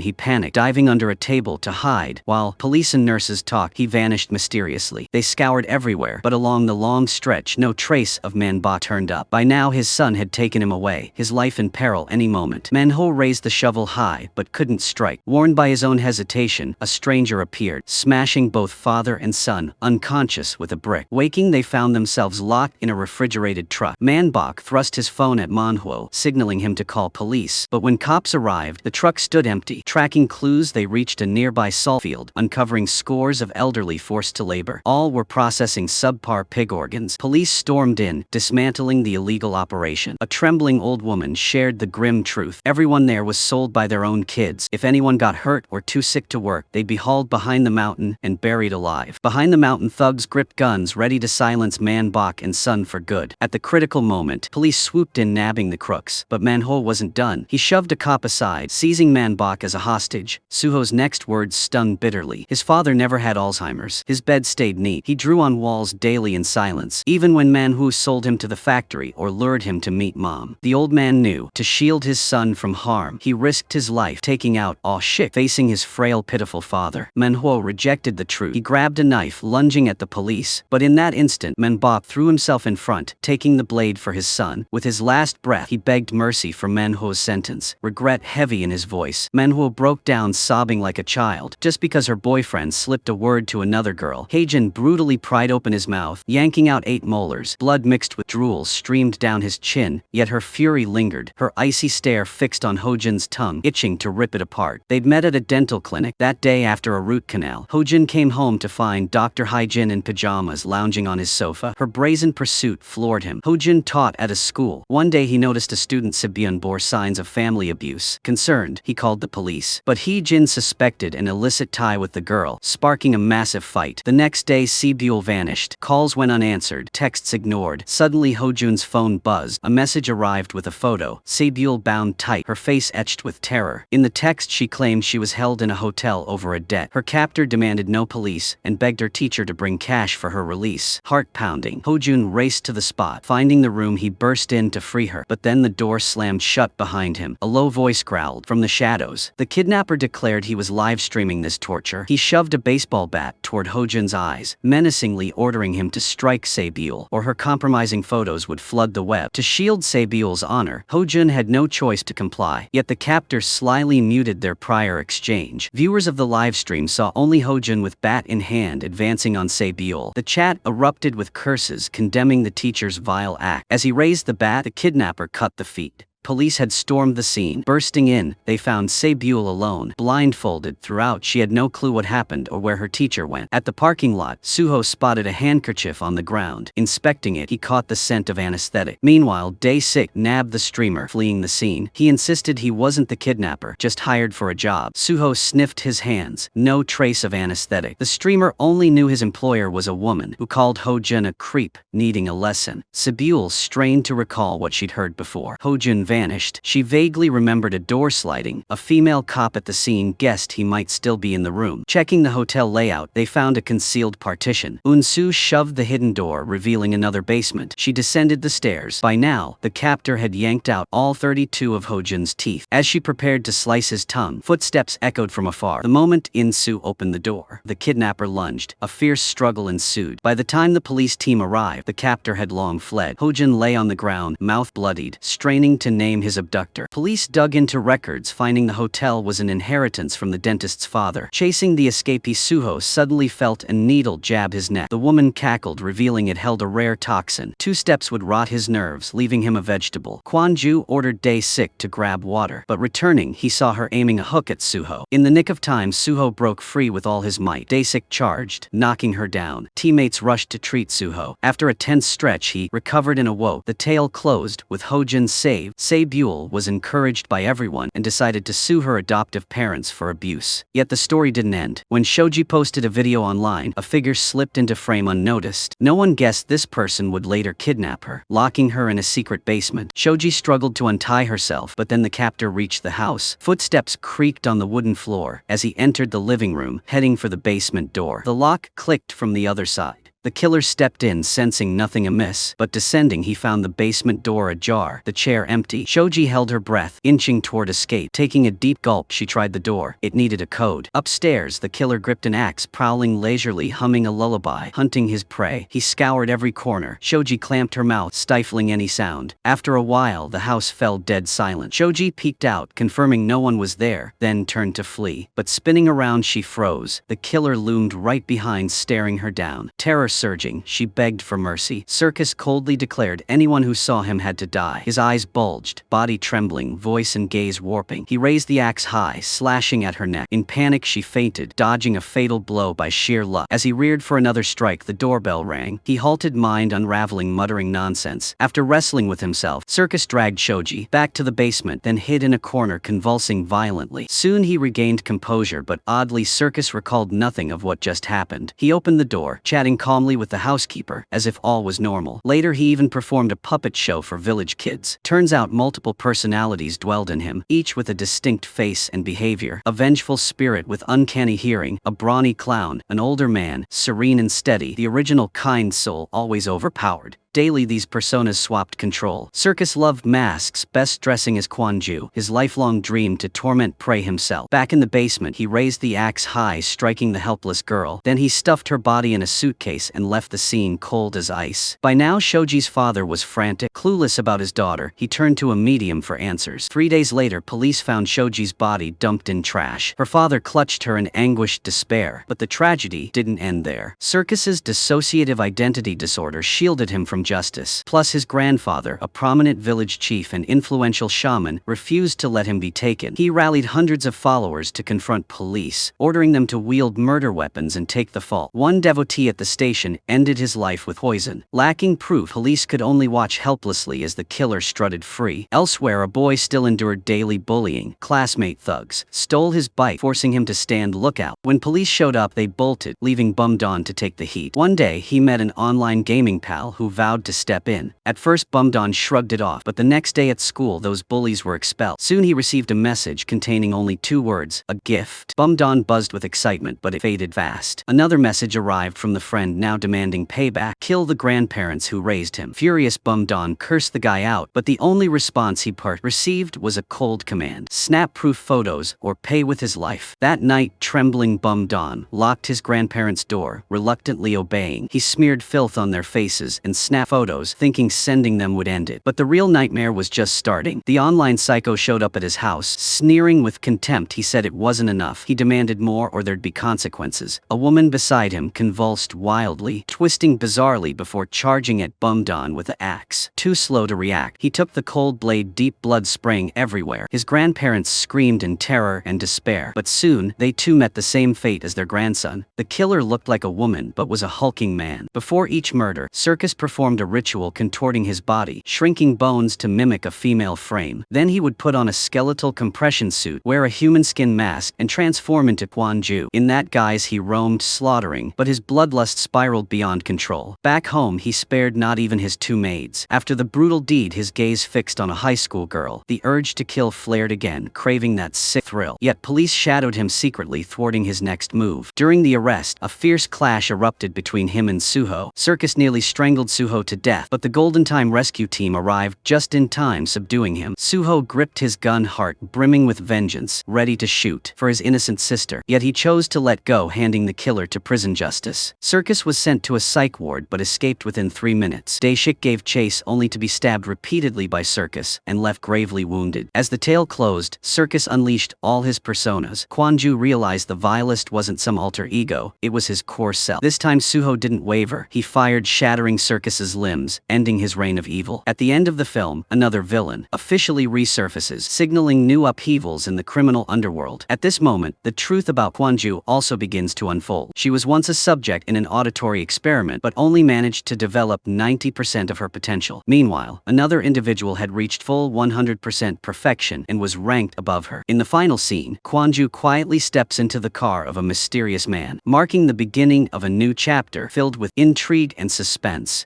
he panicked, diving under a table to hide. While police and nurses talked, he vanished mysteriously. They scoured everywhere, but along the long stretch, no trace of Man Bok turned up. By now, his son had taken him away, his life in peril any moment. Manho raised the shovel high, but couldn't strike. Warned by his own hesitation, a stranger appeared, smashing both father and son, unconscious, with a brick. Waking, they found themselves locked in a refrigerated truck. Man Bok thrust his phone at Manhuo, signaling him to call police. But when cops arrived, the truck stood empty. Tracking clues, they reached a nearby salt field, uncovering scores of elderly forced to labor. All were processing subpar pig organs. Police stormed in, dismantling the illegal operation. A trembling old woman shared the grim truth. Everyone there was sold by their own kids. If anyone got hurt or too sick to work, they'd be hauled behind the mountain and buried alive. Behind the mountain, thugs gripped guns, ready to silence Man Bok and son for good. At the critical moment, police swooped in, nabbing the crooks. But Manho wasn't done. He shoved a cop aside, seizing Man Bok as a hostage. Suho's next words stung bitterly. His father never had Alzheimer's. His bed stayed neat. He drew on walls daily in silence, even when Manhu sold him to the factory or lured him to meet mom. The old man knew, to shield his son from harm, he risked his life, taking out Oh Shik, facing his frail, pitiful father. Manhuo rejected the truth. He grabbed a knife, lunging at the police. But in that instant, Man Bok threw himself in front, taking the blade for his son. With his last breath, he begged mercy for Manhuo's sentence, regret heavy in his voice. Manhuo broke down, sobbing like a child. Just because her boyfriend slipped a word to another girl, Heijin brutally pried open his mouth, yanking out 8 molars. Blood mixed with drool streamed down his chin, yet her fury lingered, her icy stare fixed on Hojin's tongue, itching to rip it apart. They'd met at a dental clinic that day after a root canal. Hojin came home to find Dr. Haijin in pajamas lounging on his sofa. Her brazen pursuit floored him. Hojin taught at a school. One day he noticed a student Sibyun bore signs of family abuse. Concerned, he called the police. But Haijin suspected an illicit tie with the girl, sparking a massive fight. The next day, Sibyul vanished, shift. Calls went unanswered, texts ignored. Suddenly Ho-jun's phone buzzed. A message arrived with a photo. Se-byul bound tight, her face etched with terror. In the text she claimed she was held in a hotel over a debt. Her captor demanded no police and begged her teacher to bring cash for her release. Heart pounding, Ho-jun raced to the spot. Finding the room, he burst in to free her, but then the door slammed shut behind him. A low voice growled from the shadows. The kidnapper declared he was live streaming this torture. He shoved a baseball bat toward Ho-jun's eyes, menacingly ordering him to strike Se-byul, or her compromising photos would flood the web. To shield Se-byul's honor, Ho-jun had no choice to comply, yet the captors slyly muted their prior exchange. Viewers of the livestream saw only Ho-jun with bat in hand advancing on Se-byul. The chat erupted with curses condemning the teacher's vile act. As he raised the bat, the kidnapper cut the feat. Police had stormed the scene. Bursting in, they found Se-byul alone, blindfolded throughout. She had no clue what happened or where her teacher went. At the parking lot, Suho spotted a handkerchief on the ground. Inspecting it, he caught the scent of anesthetic. Meanwhile, Dae-sik nabbed the streamer, fleeing the scene. He insisted he wasn't the kidnapper, just hired for a job. Suho sniffed his hands. No trace of anesthetic. The streamer only knew his employer was a woman who called Ho-jun a creep, needing a lesson. Se-byul strained to recall what she'd heard before. Ho-jun vanished. She vaguely remembered a door sliding. A female cop at the scene guessed he might still be in the room. Checking the hotel layout, they found a concealed partition. Eun-soo shoved the hidden door, revealing another basement. She descended the stairs. By now, the captor had yanked out all 32 of Ho-jun's teeth. As she prepared to slice his tongue, footsteps echoed from afar. The moment Eun-soo opened the door, the kidnapper lunged. A fierce struggle ensued. By the time the police team arrived, the captor had long fled. Ho-jun lay on the ground, mouth bloodied, straining to name his abductor. Police dug into records, finding the hotel was an inheritance from the dentist's father. Chasing the escapee, Suho suddenly felt a needle jab his neck. The woman cackled, revealing it held a rare toxin. 2 steps would rot his nerves, leaving him a vegetable. Kwon-ju ordered Dae-sik to grab water, but returning, he saw her aiming a hook at Suho. In the nick of time, Suho broke free with all his might. Dae-sik charged, knocking her down. Teammates rushed to treat Suho. After a tense stretch, he recovered and awoke. The tale closed with Ho-jun saved. Se-byul was encouraged by everyone and decided to sue her adoptive parents for abuse. Yet the story didn't end. When Shoji posted a video online, a figure slipped into frame unnoticed. No one guessed this person would later kidnap her, locking her in a secret basement. Shoji struggled to untie herself, but then the captor reached the house. Footsteps creaked on the wooden floor as he entered the living room, heading for the basement door. The lock clicked from the other side. The killer stepped in, sensing nothing amiss, but descending he found the basement door ajar, the chair empty. Shoji held her breath, inching toward escape. Taking a deep gulp, she tried the door. It needed a code. Upstairs, the killer gripped an axe, prowling leisurely, humming a lullaby, hunting his prey. He scoured every corner. Shoji clamped her mouth, stifling any sound. After a while, the house fell dead silent. Shoji peeked out, confirming no one was there, then turned to flee. But spinning around, she froze. The killer loomed right behind, staring her down. Terror surging, she begged for mercy. Circus coldly declared anyone who saw him had to die. His eyes bulged, body trembling, voice and gaze warping. He raised the axe high, slashing at her neck. In panic, she fainted, dodging a fatal blow by sheer luck. As he reared for another strike, the doorbell rang. He halted, mind unraveling, muttering nonsense. After wrestling with himself, Circus dragged Shoji back to the basement, then hid in a corner, convulsing violently. Soon he regained composure, but oddly, Circus recalled nothing of what just happened. He opened the door, chatting calmly with the housekeeper, as if all was normal. Later, he even performed a puppet show for village kids. Turns out multiple personalities dwelled in him, each with a distinct face and behavior. A vengeful spirit with uncanny hearing, a brawny clown, an older man, serene and steady, the original kind soul, always overpowered. Daily, these personas swapped control. Circus loved masks, best dressing as Kwon-ju, his lifelong dream to torment prey himself. Back in the basement, he raised the axe high, striking the helpless girl. Then he stuffed her body in a suitcase and left the scene cold as ice. By now, Shoji's father was frantic. Clueless about his daughter, he turned to a medium for answers. 3 days later, police found Shoji's body dumped in trash. Her father clutched her in anguished despair. But the tragedy didn't end there. Circus's dissociative identity disorder shielded him from from justice. Plus his grandfather, a prominent village chief and influential shaman, refused to let him be taken. He rallied hundreds of followers to confront police, ordering them to wield murder weapons and take the fall. One devotee at the station ended his life with poison. Lacking proof, police could only watch helplessly as the killer strutted free. Elsewhere, a boy still endured daily bullying. Classmate thugs stole his bike, forcing him to stand lookout. When police showed up, they bolted, leaving Bum Don to take the heat. One day, he met an online gaming pal who vowed to step in. At first, Bum Don shrugged it off, but the next day at school, those bullies were expelled. Soon he received a message containing only 2 words, a gift. Bum Don buzzed with excitement, but it faded fast. Another message arrived from the friend now demanding payback. Kill the grandparents who raised him. Furious, Bum Don cursed the guy out, but the only response he received was a cold command. Snap-proof photos or pay with his life. That night, trembling Bum Don locked his grandparents' door, reluctantly obeying. He smeared filth on their faces and snapped photos, thinking sending them would end it. But the real nightmare was just starting. The online psycho showed up at his house, sneering with contempt. He said it wasn't enough. He demanded more or there'd be consequences. A woman beside him convulsed wildly, twisting bizarrely before charging at Bum Don with the axe. Too slow to react, he took the cold blade, deep blood spraying everywhere. His grandparents screamed in terror and despair, but soon, they too met the same fate as their grandson. The killer looked like a woman, but was a hulking man. Before each murder, Circus performed a ritual contorting his body, shrinking bones to mimic a female frame. Then he would put on a skeletal compression suit, wear a human skin mask, and transform into Kang Woo. In that guise he roamed, slaughtering, but his bloodlust spiraled beyond control. Back home, he spared not even his 2 maids. After the brutal deed, his gaze fixed on a high school girl. The urge to kill flared again, craving that sick thrill. Yet police shadowed him secretly, thwarting his next move. During the arrest, a fierce clash erupted between him and Suho. Circus nearly strangled Suho to death, but the Golden Time rescue team arrived just in time, subduing him. Suho gripped his gun, heart brimming with vengeance, ready to shoot for his innocent sister. Yet he chose to let go, handing the killer to prison justice. Circus was sent to a psych ward but escaped within 3 minutes. Daeshik gave chase only to be stabbed repeatedly by Circus and left gravely wounded. As the tale closed, Circus unleashed all his personas. Kang Woo realized the vilest wasn't some alter ego, it was his core self. This time Suho didn't waver. He fired, shattering Circus's limbs, ending his reign of evil. At the end of the film, another villain officially resurfaces, signaling new upheavals in the criminal underworld. At this moment, the truth about Kang Woo also begins to unfold. She was once a subject in an auditory experiment, but only managed to develop 90% of her potential. Meanwhile, another individual had reached full 100% perfection and was ranked above her. In the final scene, Kang Woo quietly steps into the car of a mysterious man, marking the beginning of a new chapter filled with intrigue and suspense.